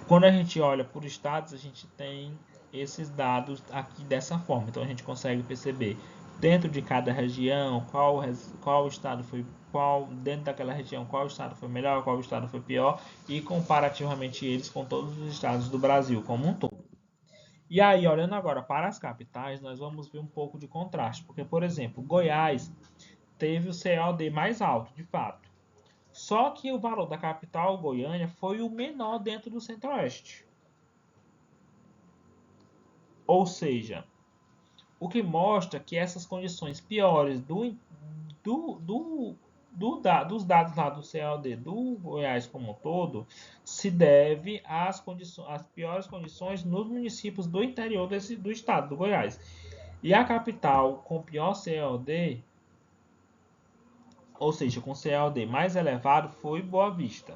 quando a gente olha por estados, a gente tem esses dados aqui dessa forma. Então, a gente consegue perceber dentro de cada região qual estado foi qual, dentro daquela região qual estado foi melhor, qual estado foi pior e comparativamente eles com todos os estados do Brasil como um todo. E aí, olhando agora para as capitais, nós vamos ver um pouco de contraste, porque, por exemplo, Goiás teve o COD mais alto, de fato. Só que o valor da capital, Goiânia, foi o menor dentro do Centro-Oeste. Ou seja, o que mostra que essas condições piores dos dados lá do COD do Goiás como um todo se deve às piores condições nos municípios do interior do estado do Goiás. E a capital com pior COD, ou seja, com COD mais elevado, foi Boa Vista.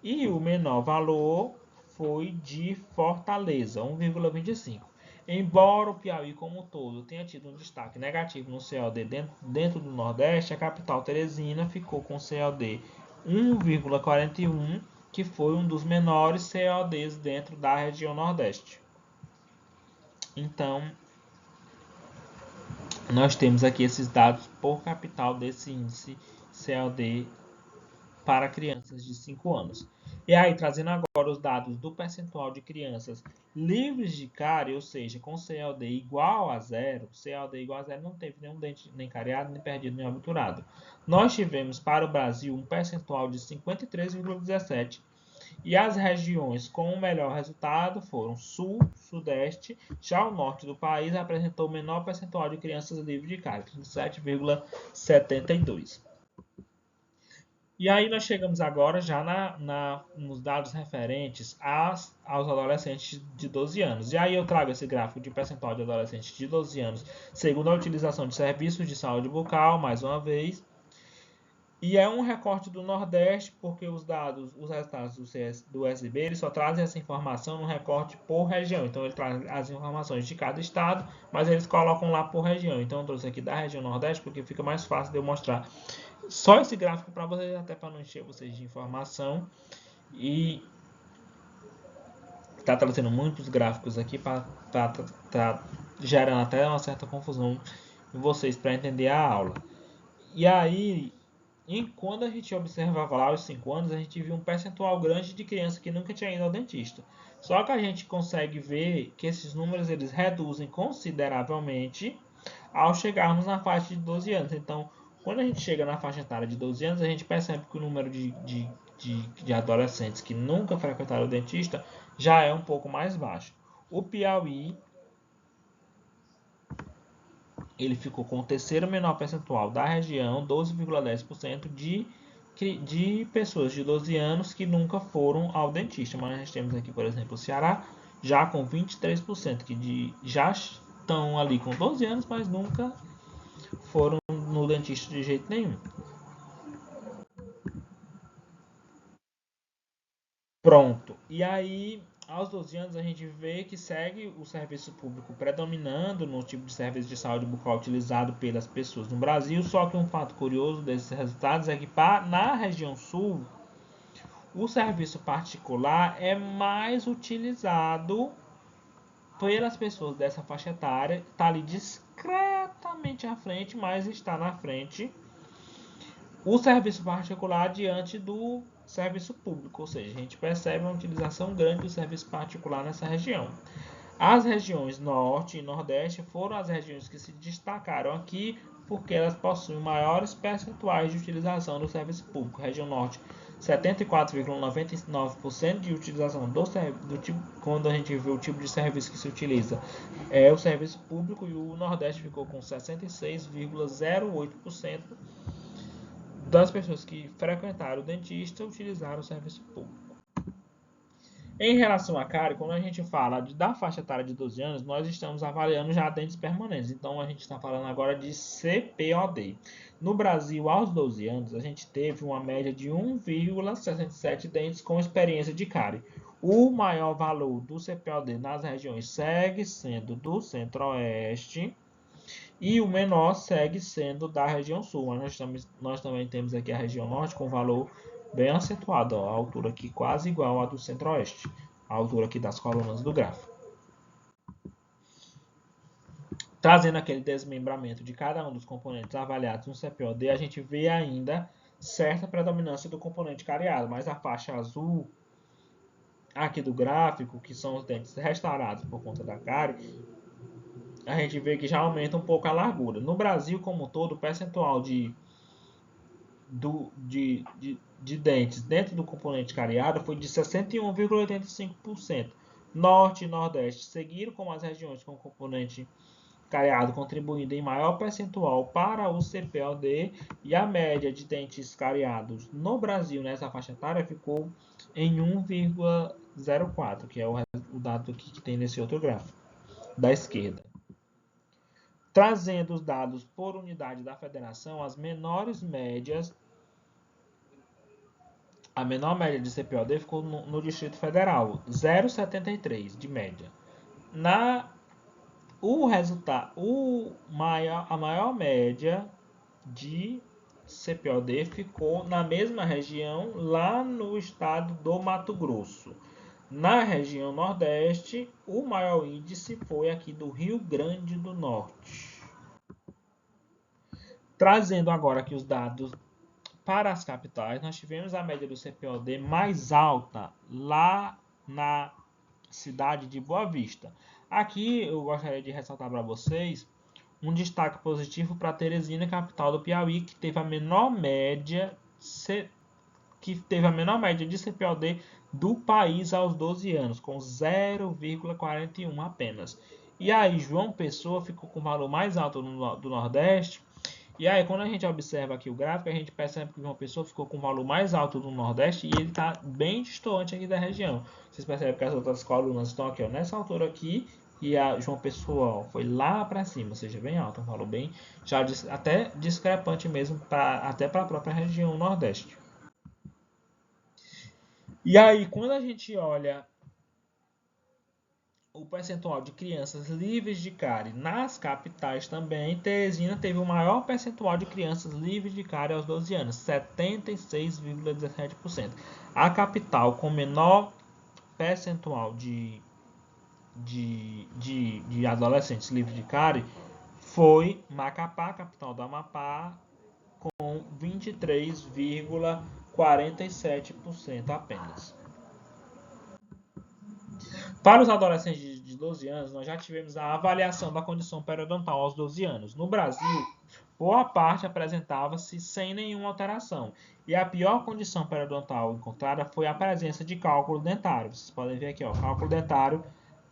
E o menor valor foi de Fortaleza, 1,25. Embora o Piauí como um todo tenha tido um destaque negativo no COD dentro do Nordeste, a capital Teresina ficou com COD 1,41, que foi um dos menores CODs dentro da região Nordeste. Então, nós temos aqui esses dados por capital desse índice COD para crianças de 5 anos. E aí, trazendo agora os dados do percentual de crianças livres de cárie, ou seja, com CLD igual a zero, CLD igual a zero não teve nenhum dente nem cariado, nem perdido, nem obturado. Nós tivemos para o Brasil um percentual de 53,17%, e as regiões com o melhor resultado foram Sul, Sudeste, já o Norte do país apresentou o menor percentual de crianças livres de cárie, 37,72%. E aí nós chegamos agora já nos dados referentes aos adolescentes de 12 anos. E aí eu trago esse gráfico de percentual de adolescentes de 12 anos, segundo a utilização de serviços de saúde bucal, mais uma vez. E é um recorte do Nordeste, porque os resultados do SB, eles só trazem essa informação no recorte por região. Então, ele traz as informações de cada estado, mas eles colocam lá por região. Então, eu trouxe aqui da região Nordeste, porque fica mais fácil de eu mostrar só esse gráfico para vocês, até para não encher vocês de informação. E está trazendo muitos gráficos aqui para gerando até uma certa confusão em vocês para entender a aula. E aí, quando a gente observava lá os 5 anos, a gente viu um percentual grande de crianças que nunca tinha ido ao dentista. Só que a gente consegue ver que esses números eles reduzem consideravelmente ao chegarmos na faixa de 12 anos. Então, Quando a gente chega na faixa etária de 12 anos, a gente percebe que o número de adolescentes que nunca frequentaram o dentista já é um pouco mais baixo. O Piauí, ele ficou com o terceiro menor percentual da região, 12,10% de pessoas de 12 anos que nunca foram ao dentista. Mas nós temos aqui, por exemplo, o Ceará, já com 23%, já estão ali com 12 anos, mas nunca foram no dentista de jeito nenhum. Pronto. E aí, aos 12 anos, a gente vê que segue o serviço público predominando no tipo de serviço de saúde bucal utilizado pelas pessoas no Brasil. Só que um fato curioso desses resultados é que na região sul, o serviço particular é mais utilizado pelas pessoas dessa faixa etária. Está ali discretamente à frente, mas está na frente o serviço particular diante do serviço público, ou seja, a gente percebe uma utilização grande do serviço particular nessa região. As regiões Norte e Nordeste foram as regiões que se destacaram aqui porque elas possuem maiores percentuais de utilização do serviço público. Região Norte, 74,99% de utilização do tipo, quando a gente vê o tipo de serviço que se utiliza, é o serviço público, e o Nordeste ficou com 66,08% das pessoas que frequentaram o dentista utilizaram o serviço público. Em relação à cárie, quando a gente fala da faixa etária de 12 anos, nós estamos avaliando já dentes permanentes. Então, a gente está falando agora de CPOD. No Brasil, aos 12 anos, a gente teve uma média de 1,67 dentes com experiência de cárie. O maior valor do CPOD nas regiões segue sendo do Centro-Oeste, e o menor segue sendo da região sul. Nós também temos aqui a região norte com valor bem acentuado, ó, a altura aqui quase igual à do centro-oeste, a altura aqui das colunas do gráfico. Trazendo aquele desmembramento de cada um dos componentes avaliados no CPOD, a gente vê ainda certa predominância do componente cariado, mas a faixa azul aqui do gráfico, que são os dentes restaurados por conta da cárie, a gente vê que já aumenta um pouco a largura. No Brasil como um todo, o percentual de dentes dentro do componente cariado foi de 61,85%. Norte e Nordeste seguiram como as regiões com componente cariado, contribuindo em maior percentual para o CPOD, e a média de dentes cariados no Brasil nessa faixa etária ficou em 1,04, que é o dado que tem nesse outro gráfico da esquerda. Trazendo os dados por unidade da federação, a menor média de CPOD ficou no Distrito Federal, 0,73 de média. A maior média de CPOD ficou na mesma região, lá no estado do Mato Grosso. Na região Nordeste, o maior índice foi aqui do Rio Grande do Norte. Trazendo agora aqui os dados para as capitais, nós tivemos a média do CPOD mais alta lá na cidade de Boa Vista. Aqui eu gostaria de ressaltar para vocês um destaque positivo para Teresina, capital do Piauí, que teve a menor média de CPOD do país aos 12 anos, com 0,41 apenas. E aí, João Pessoa ficou com o valor mais alto do Nordeste. E aí, quando a gente observa aqui o gráfico, a gente percebe que João Pessoa ficou com o valor mais alto do Nordeste e ele está bem distante aqui da região. Vocês percebem que as outras colunas estão aqui, ó, nessa altura aqui, e a João Pessoa, ó, foi lá para cima, ou seja, bem alto, um valor bem, já até discrepante mesmo, até para a própria região Nordeste. E aí, quando a gente olha o percentual de crianças livres de cárie nas capitais também, Teresina teve o maior percentual de crianças livres de cárie aos 12 anos, 76,17%. A capital com menor percentual de adolescentes livres de cárie foi Macapá, capital do Amapá, com 23,47% apenas. Para os adolescentes de 12 anos, nós já tivemos a avaliação da condição periodontal aos 12 anos. No Brasil, boa parte apresentava-se sem nenhuma alteração. E a pior condição periodontal encontrada foi a presença de cálculo dentário. Vocês podem ver aqui, ó, cálculo dentário,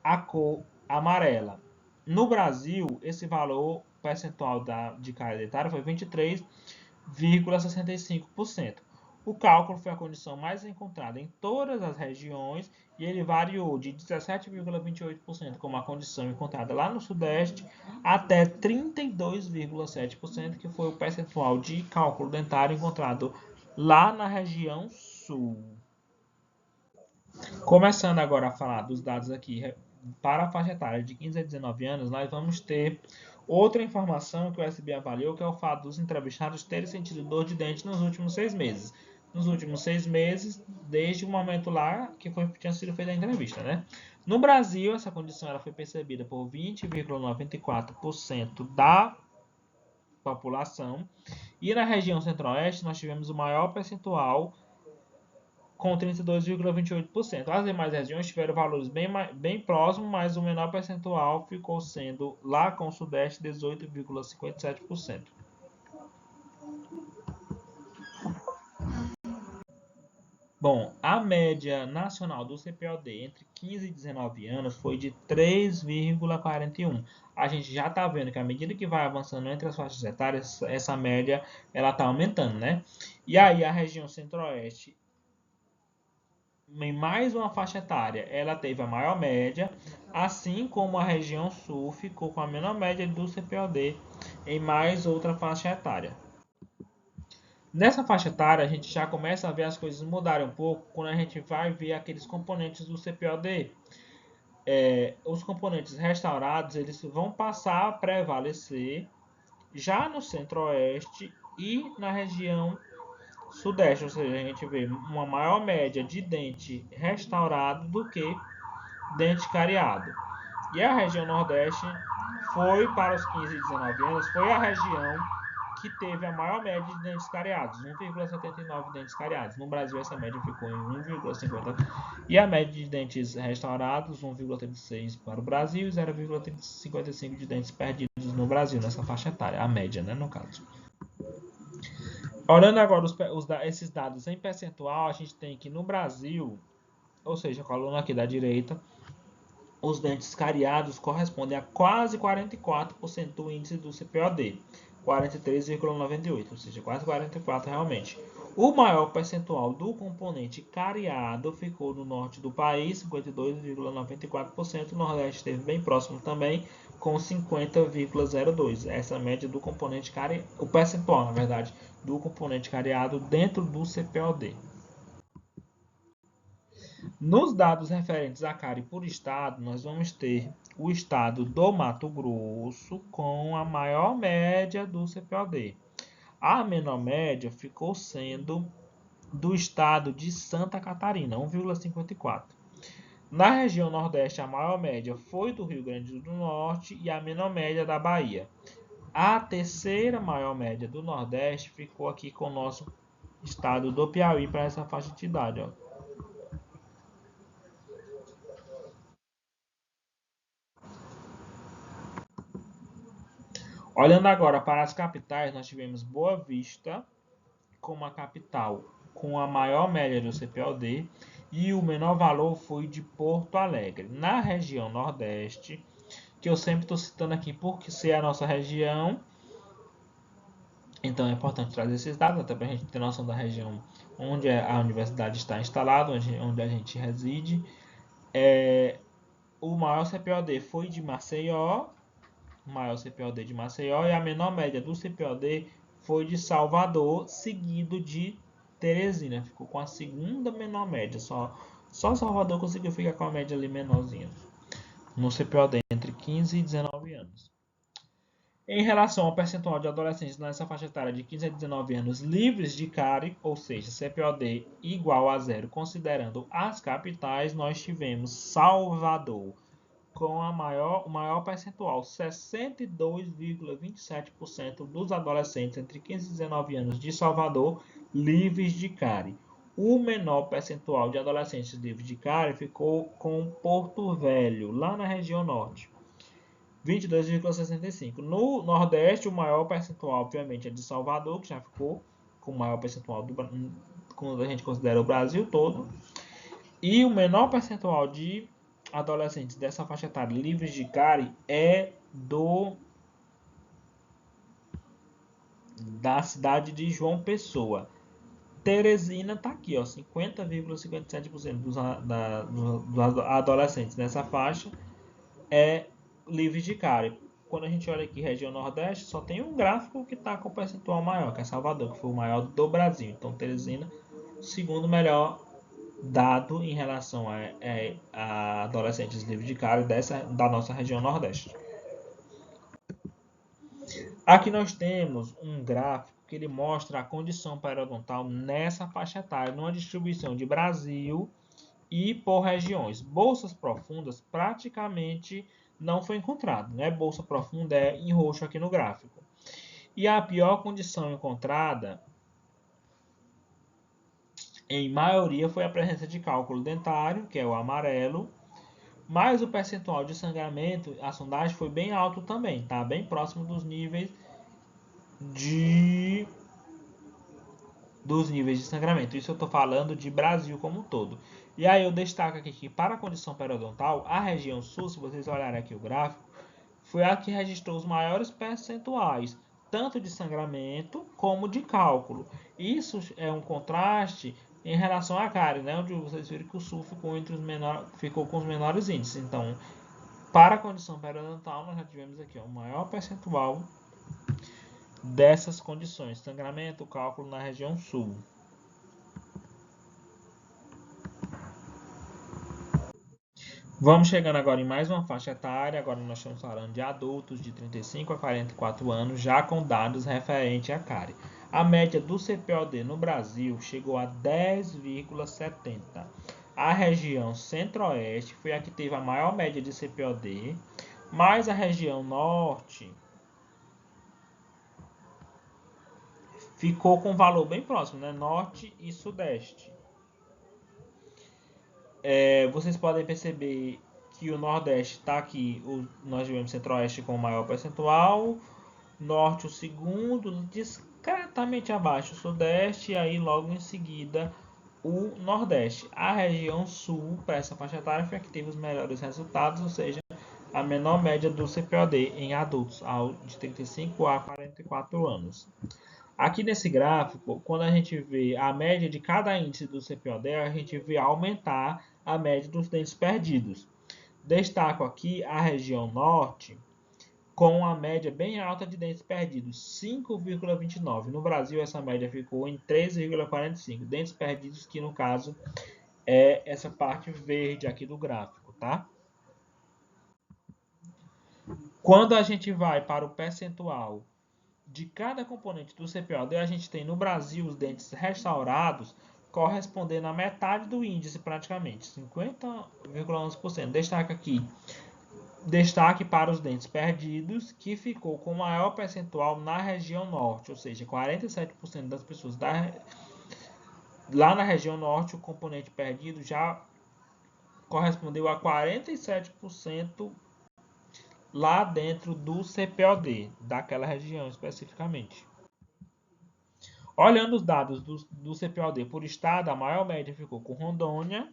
a cor amarela. No Brasil, esse valor percentual de cárie dentária foi 23,65%. O cálculo foi a condição mais encontrada em todas as regiões e ele variou de 17,28%, como a condição encontrada lá no Sudeste, até 32,7%, que foi o percentual de cálculo dentário encontrado lá na região Sul. Começando agora a falar dos dados aqui para a faixa etária de 15 a 19 anos, nós vamos ter outra informação que o SB avaliou, que é o fato dos entrevistados terem sentido dor de dente nos últimos 6 meses. Nos últimos 6 meses, desde o momento lá que tinha sido feita a entrevista, né? No Brasil, essa condição ela foi percebida por 20,94% da população. E na região centro-oeste, nós tivemos o maior percentual, com 32,28%. As demais regiões tiveram valores bem próximos, mas o menor percentual ficou sendo lá com o Sudeste, 18,57%. Bom, a média nacional do CPOD entre 15 e 19 anos foi de 3,41. A gente já está vendo que à medida que vai avançando entre as faixas etárias, essa média ela está aumentando, né? E aí a região centro-oeste, em mais uma faixa etária, ela teve a maior média, assim como a região sul ficou com a menor média do CPOD em mais outra faixa etária. Nessa faixa etária, a gente já começa a ver as coisas mudarem um pouco quando a gente vai ver aqueles componentes do CPOD. Os componentes restaurados eles vão passar a prevalecer já no centro-oeste e na região sudeste, ou seja, a gente vê uma maior média de dente restaurado do que dente cariado. E a região nordeste foi, para os 15 e 19 anos, foi a região que teve a maior média de dentes cariados, 1,79 dentes cariados. No Brasil, essa média ficou em 1,50 e a média de dentes restaurados, 1,36 para o Brasil e 0,55 de dentes perdidos no Brasil, nessa faixa etária, a média, né, no caso. Olhando agora esses dados em percentual, a gente tem que no Brasil, ou seja, a coluna aqui da direita, os dentes cariados correspondem a quase 44% do índice do CPOD, 43,98%, ou seja, quase 44% realmente. O maior percentual do componente cariado ficou no norte do país, 52,94%, o nordeste esteve bem próximo também, com 50,02%. Essa média do componente cariado, o percentual, na verdade, do componente cariado dentro do CPOD. Nos dados referentes à cárie por estado, nós vamos ter o estado do Mato Grosso com a maior média do CPOD. A menor média ficou sendo do estado de Santa Catarina, 1,54. Na região Nordeste, a maior média foi do Rio Grande do Norte e a menor média da Bahia. A terceira maior média do Nordeste ficou aqui com o nosso estado do Piauí para essa faixa de idade, ó. Olhando agora para as capitais, nós tivemos Boa Vista como a capital com a maior média do CPOD e o menor valor foi de Porto Alegre. Na região Nordeste, que eu sempre estou citando aqui porque ser a nossa região, então é importante trazer esses dados, até para a gente ter noção da região onde a universidade está instalada, onde a gente reside. O maior CPOD foi de Maceió, e a menor média do CPOD foi de Salvador, seguido de Teresina. Ficou com a segunda menor média. Só Salvador conseguiu ficar com a média ali menorzinha no CPOD entre 15 e 19 anos. Em relação ao percentual de adolescentes nessa faixa etária de 15 a 19 anos livres de cárie, ou seja, CPOD igual a zero, considerando as capitais, nós tivemos Salvador com o maior percentual, 62,27% dos adolescentes entre 15 e 19 anos de Salvador livres de cárie. O menor percentual de adolescentes livres de cárie ficou com Porto Velho, lá na região norte, 22,65. No Nordeste, o maior percentual, obviamente, é de Salvador, que já ficou com o maior percentual quando a gente considera o Brasil todo. E o menor percentual de adolescentes dessa faixa etária livres de cárie é da cidade de João Pessoa. Teresina está aqui, 50,57% dos adolescentes nessa faixa é livres de cárie. Quando a gente olha aqui região Nordeste, só tem um gráfico que está com percentual maior, que é Salvador, que foi o maior do Brasil. Então, Teresina, segundo melhor dado em relação a adolescentes livres de cárie da nossa região Nordeste. Aqui nós temos um gráfico que ele mostra a condição periodontal nessa faixa etária, numa distribuição de Brasil e por regiões. Bolsas profundas praticamente não foi encontrado, né? Bolsa profunda é em roxo aqui no gráfico. E a pior condição encontrada, em maioria, foi a presença de cálculo dentário, que é o amarelo, mas o percentual de sangramento, a sondagem foi bem alto também, tá? Bem próximo dos níveis de sangramento. Isso eu estou falando de Brasil como um todo. E aí eu destaco aqui que para a condição periodontal, a região sul, se vocês olharem aqui o gráfico, foi a que registrou os maiores percentuais, tanto de sangramento como de cálculo. Isso é um contraste em relação à cárie, né? Onde vocês viram que o sul ficou com os menores índices. Então, para a condição periodontal, nós já tivemos aqui o maior percentual dessas condições, sangramento, cálculo na região sul. Vamos chegando agora em mais uma faixa etária, agora nós estamos falando de adultos de 35 a 44 anos, já com dados referentes à cárie. A média do CPOD no Brasil chegou a 10,70. A região centro-oeste foi a que teve a maior média de CPOD, mas a região norte ficou com um valor bem próximo, né? Norte e sudeste. Vocês podem perceber que o Nordeste está aqui, nós tivemos Centro-Oeste com o maior percentual, Norte o segundo, discretamente abaixo o Sudeste, e aí logo em seguida o Nordeste. A região Sul, para essa faixa etária, foi a que teve os melhores resultados, ou seja, a menor média do CPOD em adultos de 35 a 44 anos. Aqui nesse gráfico, quando a gente vê a média de cada índice do CPOD, a gente vê aumentar a média dos dentes perdidos. Destaco aqui a região norte, com a média bem alta de dentes perdidos, 5,29. No Brasil, essa média ficou em 3,45. Dentes perdidos, que no caso é essa parte verde aqui do gráfico, tá? Quando a gente vai para o percentual de cada componente do CPOD, a gente tem no Brasil os dentes restaurados correspondendo a metade do índice praticamente, 50,11%. Destaque para os dentes perdidos, que ficou com maior percentual na região norte, ou seja, 47% das pessoas lá na região norte, o componente perdido já correspondeu a 47% lá dentro do CPOD, daquela região especificamente. Olhando os dados do CPOD por estado, a maior média ficou com Rondônia,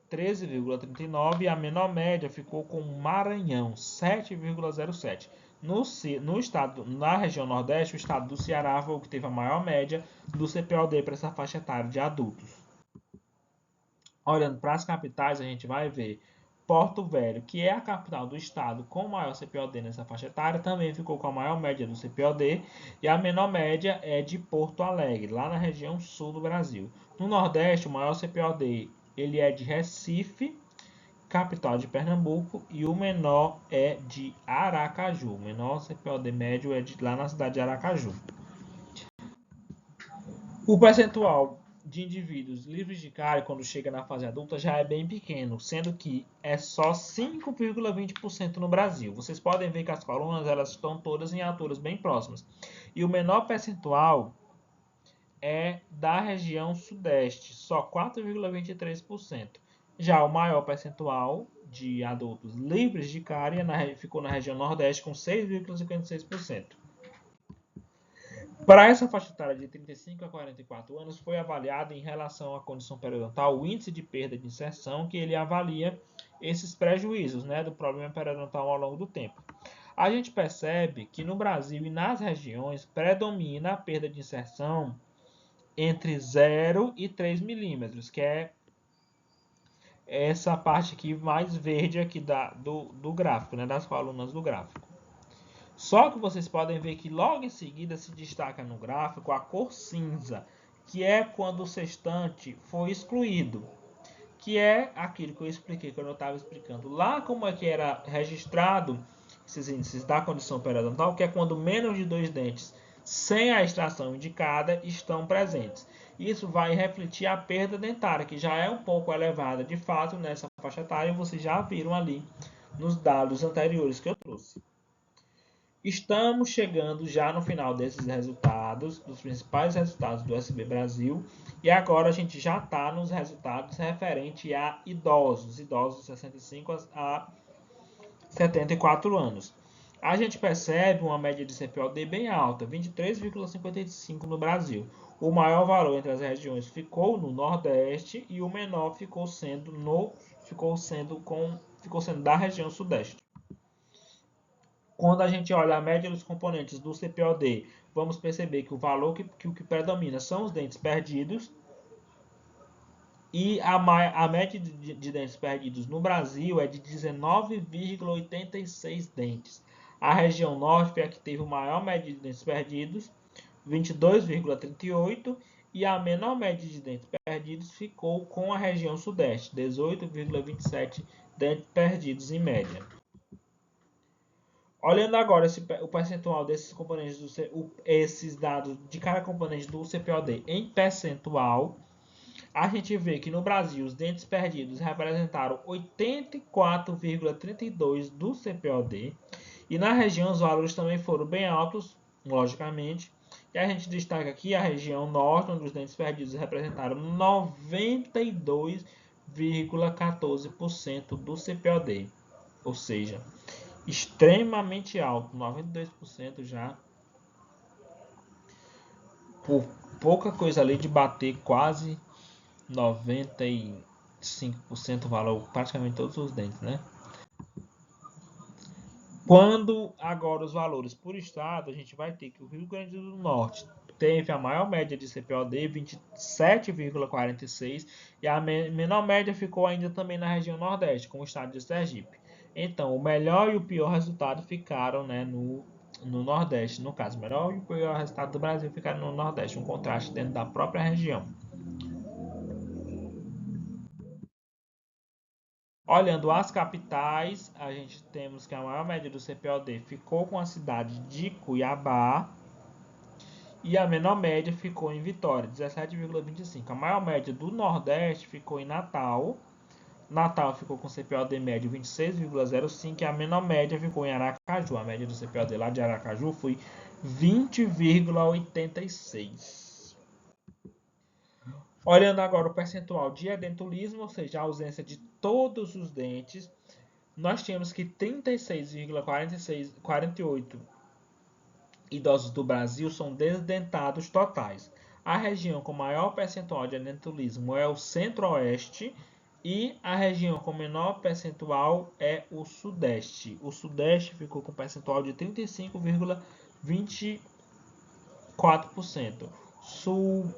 13,39, e a menor média ficou com Maranhão, 7,07. No estado, na região Nordeste, o estado do Ceará foi o que teve a maior média do CPOD para essa faixa etária de adultos. Olhando para as capitais, a gente vai ver Porto Velho, que é a capital do estado com o maior CPOD nessa faixa etária, também ficou com a maior média do CPOD, e a menor média é de Porto Alegre, lá na região sul do Brasil. No Nordeste, o maior CPOD ele é de Recife, capital de Pernambuco, e o menor é de Aracaju. O menor CPOD médio é lá na cidade de Aracaju. O percentual de indivíduos livres de cárie quando chega na fase adulta já é bem pequeno, sendo que é só 5,20% no Brasil. Vocês podem ver que as colunas elas estão todas em alturas bem próximas. E o menor percentual é da região sudeste, só 4,23%. Já o maior percentual de adultos livres de cárie ficou na região nordeste com 6,56%. Para essa faixa etária de 35 a 44 anos, foi avaliado em relação à condição periodontal o índice de perda de inserção, que ele avalia esses prejuízos, né, do problema periodontal ao longo do tempo. A gente percebe que no Brasil e nas regiões predomina a perda de inserção entre 0 e 3 milímetros, que é essa parte aqui mais verde aqui do gráfico, né, das colunas do gráfico. Só que vocês podem ver que logo em seguida se destaca no gráfico a cor cinza, que é quando o sextante foi excluído, que é aquilo que eu expliquei quando eu estava explicando lá como é que era registrado esses índices da condição periodontal, que é quando menos de 2 dentes sem a extração indicada estão presentes. Isso vai refletir a perda dentária, que já é um pouco elevada de fato nessa faixa etária, e vocês já viram ali nos dados anteriores que eu trouxe. Estamos chegando já no final desses resultados, dos principais resultados do SB Brasil, e agora a gente já está nos resultados referente a idosos de 65 a 74 anos. A gente percebe uma média de CPOD bem alta, 23,55 no Brasil. O maior valor entre as regiões ficou no Nordeste e o menor ficou sendo da região Sudeste. Quando a gente olha a média dos componentes do CPOD, vamos perceber que o valor que predomina são os dentes perdidos. E a média de dentes perdidos no Brasil é de 19,86 dentes. A região norte é a que teve a maior média de dentes perdidos, 22,38, e a menor média de dentes perdidos ficou com a região sudeste, 18,27 dentes perdidos em média. Olhando agora o percentual desses componentes, esses dados de cada componente do CPOD em percentual, a gente vê que no Brasil os dentes perdidos representaram 84,32% do CPOD, e na região os valores também foram bem altos, logicamente, e a gente destaca aqui a região norte, onde os dentes perdidos representaram 92,14% do CPOD, ou seja, extremamente alto, 92% já, por pouca coisa ali de bater quase 95% valor, praticamente todos os dentes, né? Quando agora os valores por estado, a gente vai ter que o Rio Grande do Norte teve a maior média de CPOD, 27,46, e a menor média ficou ainda também na região Nordeste, com o estado de Sergipe. Então, o melhor e o pior resultado ficaram, né, no Nordeste. No caso, o melhor e o pior resultado do Brasil ficaram no Nordeste, um contraste dentro da própria região. Olhando as capitais, a gente temos que a maior média do CPOD ficou com a cidade de Cuiabá e a menor média ficou em Vitória, 17,25. A maior média do Nordeste ficou em Natal. Natal ficou com CPOD médio 26,05 e a menor média ficou em Aracaju. A média do CPOD lá de Aracaju foi 20,86. Olhando agora o percentual de edentulismo, ou seja, a ausência de todos os dentes, nós tínhamos que 36,48% idosos do Brasil são desdentados totais. A região com maior percentual de edentulismo é o Centro-Oeste e a região com menor percentual é o Sudeste. O Sudeste ficou com percentual de 35,24%. Sul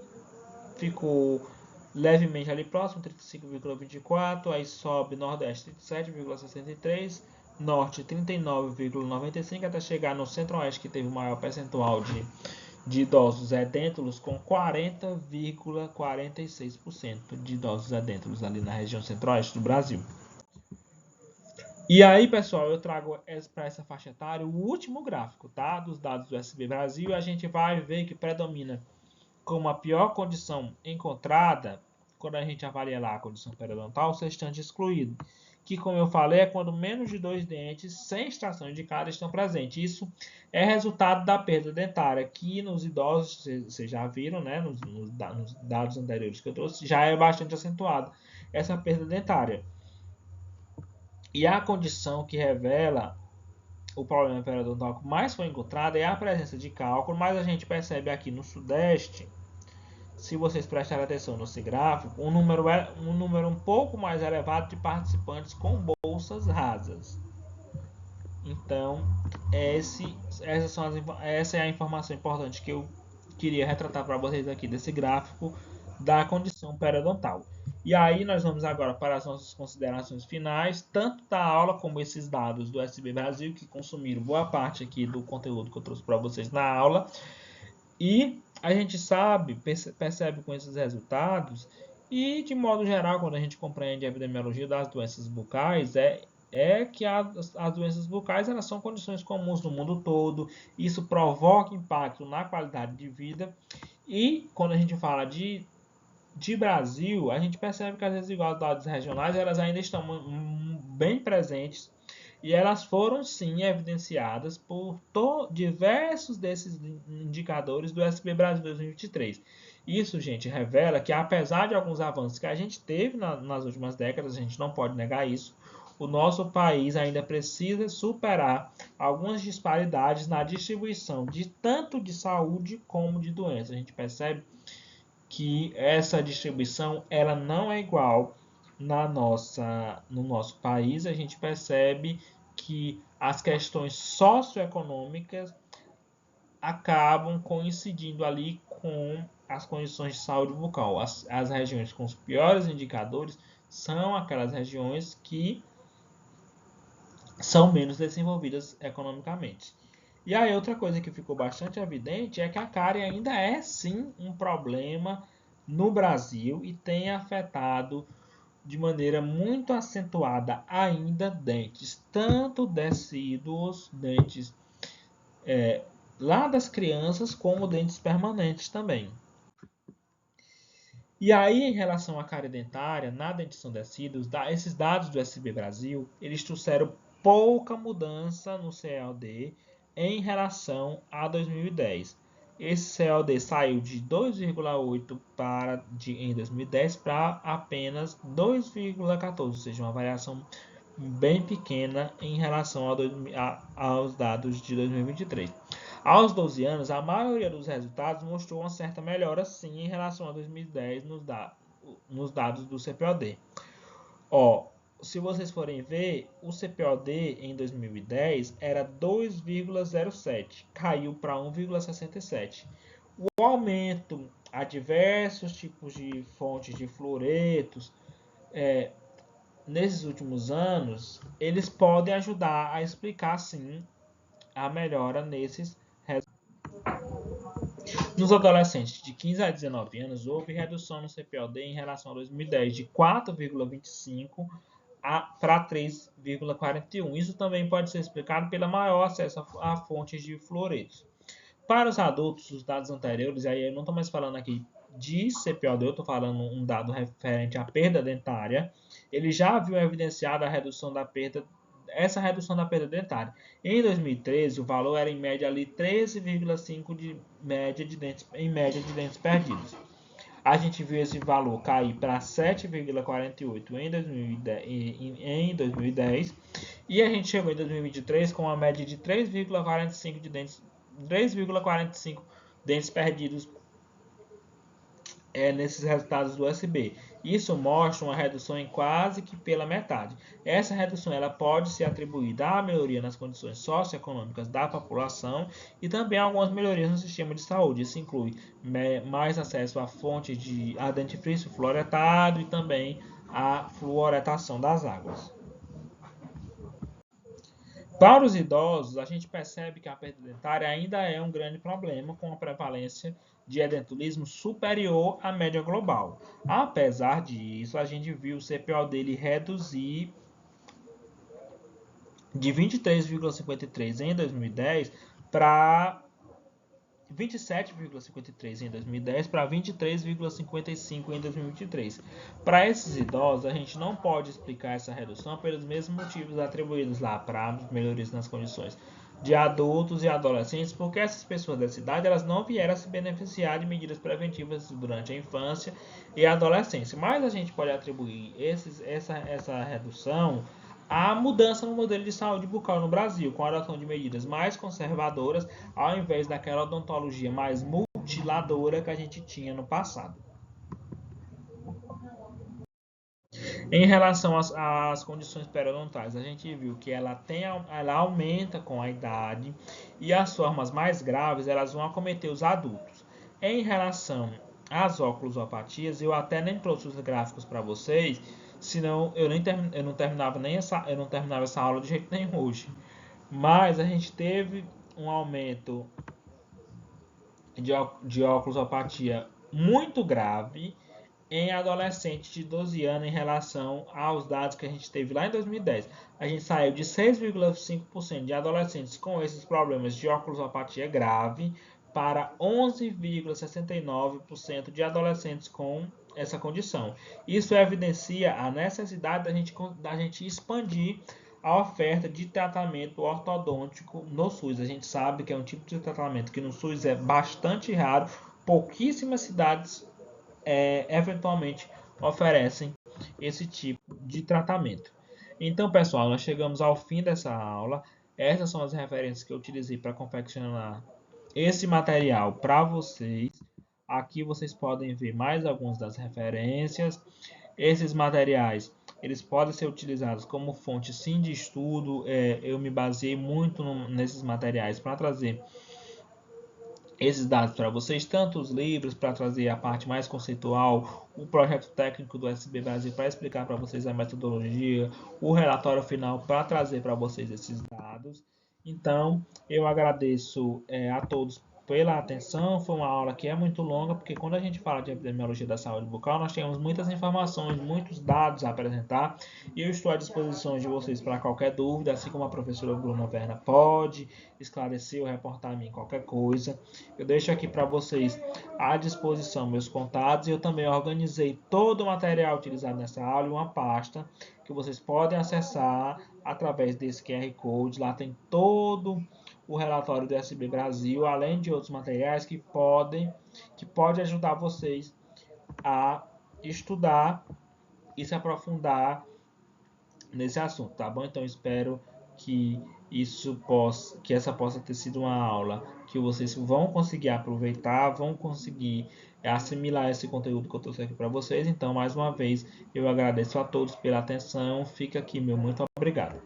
ficou levemente ali próximo, 35,24%, aí sobe Nordeste 37,63%, Norte 39,95%, até chegar no Centro-Oeste, que teve o maior percentual de idosos edêntulos, com 40,46% de idosos edêntulos ali na região Centro-Oeste do Brasil. E aí, pessoal, eu trago para essa faixa etária o último gráfico, tá? Dos dados do SB Brasil, e a gente vai ver que predomina como a pior condição encontrada, quando a gente avalia lá a condição periodontal, o sextante excluído, que, como eu falei, é quando menos de 2 dentes sem extração indicada estão presentes. Isso é resultado da perda dentária, que nos idosos, vocês já viram, né, nos dados anteriores que eu trouxe, já é bastante acentuada essa perda dentária. E a condição que revela o problema periodontal que mais foi encontrado é a presença de cálculo, mas a gente percebe aqui no Sudeste, se vocês prestarem atenção nesse gráfico, um número um pouco mais elevado de participantes com bolsas rasas. Então, essa é a informação importante que eu queria retratar para vocês aqui desse gráfico da condição periodontal. E aí nós vamos agora para as nossas considerações finais, tanto da aula como esses dados do SB Brasil, que consumiram boa parte aqui do conteúdo que eu trouxe para vocês na aula. E a gente percebe com esses resultados, e de modo geral, quando a gente compreende a epidemiologia das doenças bucais, é que as doenças bucais elas são condições comuns no mundo todo, isso provoca impacto na qualidade de vida, e quando a gente fala de Brasil, a gente percebe que as desigualdades regionais elas ainda estão bem presentes e elas foram sim evidenciadas por diversos desses indicadores do SB Brasil 2023. Isso, gente, revela que apesar de alguns avanços que a gente teve nas últimas décadas, a gente não pode negar isso, o nosso país ainda precisa superar algumas disparidades na distribuição de tanto de saúde como de doença. A gente percebe que essa distribuição ela não é igual no nosso país. A gente percebe que as questões socioeconômicas acabam coincidindo ali com as condições de saúde bucal. As regiões com os piores indicadores são aquelas regiões que são menos desenvolvidas economicamente. E aí outra coisa que ficou bastante evidente é que a cárie ainda é sim um problema no Brasil e tem afetado de maneira muito acentuada ainda dentes, tanto decíduos, dentes lá das crianças, como dentes permanentes também. E aí, em relação à cárie dentária, na dentição decíduos, esses dados do SB Brasil, eles trouxeram pouca mudança no CLD em relação a 2010. Esse CLD saiu de 2,8 em 2010 para apenas 2,14, ou seja, uma variação bem pequena em relação aos dados de 2023. Aos 12 anos, a maioria dos resultados mostrou uma certa melhora sim em relação a 2010 nos dados do CPOD. Ó, se vocês forem ver, o CPOD em 2010 era 2,07, caiu para 1,67. O aumento a diversos tipos de fontes de fluoretos nesses últimos anos, eles podem ajudar a explicar sim a melhora nesses resultados. Nos adolescentes de 15 a 19 anos, houve redução no CPOD em relação a 2010 de 4,25 para 3,41. Isso também pode ser explicado pelo maior acesso a fontes de fluoretos. Para os adultos, os dados anteriores, aí eu não estou mais falando aqui de CPOD, eu estou falando um dado referente à perda dentária, ele já viu evidenciado essa redução da perda dentária. Em 2013, o valor era em média ali 13,5 de média de dentes perdidos. A gente viu esse valor cair para 7,48 em 2010 e a gente chegou em 2023 com uma média de 3,45 dentes perdidos nesses resultados do USB. Isso mostra uma redução em quase que pela metade. Essa redução ela pode ser atribuída à melhoria nas condições socioeconômicas da população e também a algumas melhorias no sistema de saúde. Isso inclui mais acesso a fontes de dentifrício fluoretado e também a fluoretação das águas. Para os idosos, a gente percebe que a perda dentária ainda é um grande problema, com a prevalência de edentulismo superior à média global. Apesar disso, a gente viu o CPO dele reduzir de 23,53 em 2010 para 27,53 em 2010 para 23,55 em 2023. Para esses idosos, a gente não pode explicar essa redução pelos mesmos motivos atribuídos lá para melhorias nas condições de adultos e adolescentes, porque essas pessoas dessa idade elas não vieram a se beneficiar de medidas preventivas durante a infância e a adolescência. Mas a gente pode atribuir essa redução a mudança no modelo de saúde bucal no Brasil, com a adoção de medidas mais conservadoras, ao invés daquela odontologia mais mutiladora que a gente tinha no passado. Em relação às condições periodontais, a gente viu que ela aumenta com a idade e as formas mais graves elas vão acometer os adultos. Em relação às oclusopatias, eu até nem trouxe os gráficos para vocês, senão eu não terminava essa aula de jeito nenhum hoje. Mas a gente teve um aumento de oclusopatia muito grave em adolescentes de 12 anos em relação aos dados que a gente teve lá em 2010. A gente saiu de 6,5% de adolescentes com esses problemas de oclusopatia grave para 11,69% de adolescentes com essa condição. Isso evidencia a necessidade da gente expandir a oferta de tratamento ortodôntico no SUS. A gente sabe que é um tipo de tratamento que no SUS é bastante raro, pouquíssimas cidades eventualmente oferecem esse tipo de tratamento. Então, pessoal, nós chegamos ao fim dessa aula. Essas são as referências que eu utilizei para confeccionar esse material para vocês. Aqui vocês podem ver mais algumas das referências. Esses materiais eles podem ser utilizados como fonte sim de estudo. Eu me baseei muito nesses materiais para trazer esses dados para vocês, tanto os livros para trazer a parte mais conceitual, o projeto técnico do SB Brasil para explicar para vocês a metodologia, o relatório final para trazer para vocês esses dados. Então, eu agradeço a todos pela atenção. Foi uma aula que é muito longa, porque quando a gente fala de epidemiologia da saúde bucal, nós temos muitas informações, muitos dados a apresentar, e eu estou à disposição de vocês para qualquer dúvida, assim como a professora Bruna Verna pode esclarecer ou reportar a mim qualquer coisa. Eu deixo aqui para vocês à disposição meus contatos, e eu também organizei todo o material utilizado nessa aula em uma pasta que vocês podem acessar através desse QR Code. Lá tem todo o relatório do SB Brasil, além de outros materiais que pode ajudar vocês a estudar e se aprofundar nesse assunto, tá bom? Então espero que essa possa ter sido uma aula que vocês vão conseguir aproveitar, vão conseguir assimilar esse conteúdo que eu trouxe aqui para vocês. Então, mais uma vez, eu agradeço a todos pela atenção. Fica aqui meu muito obrigado.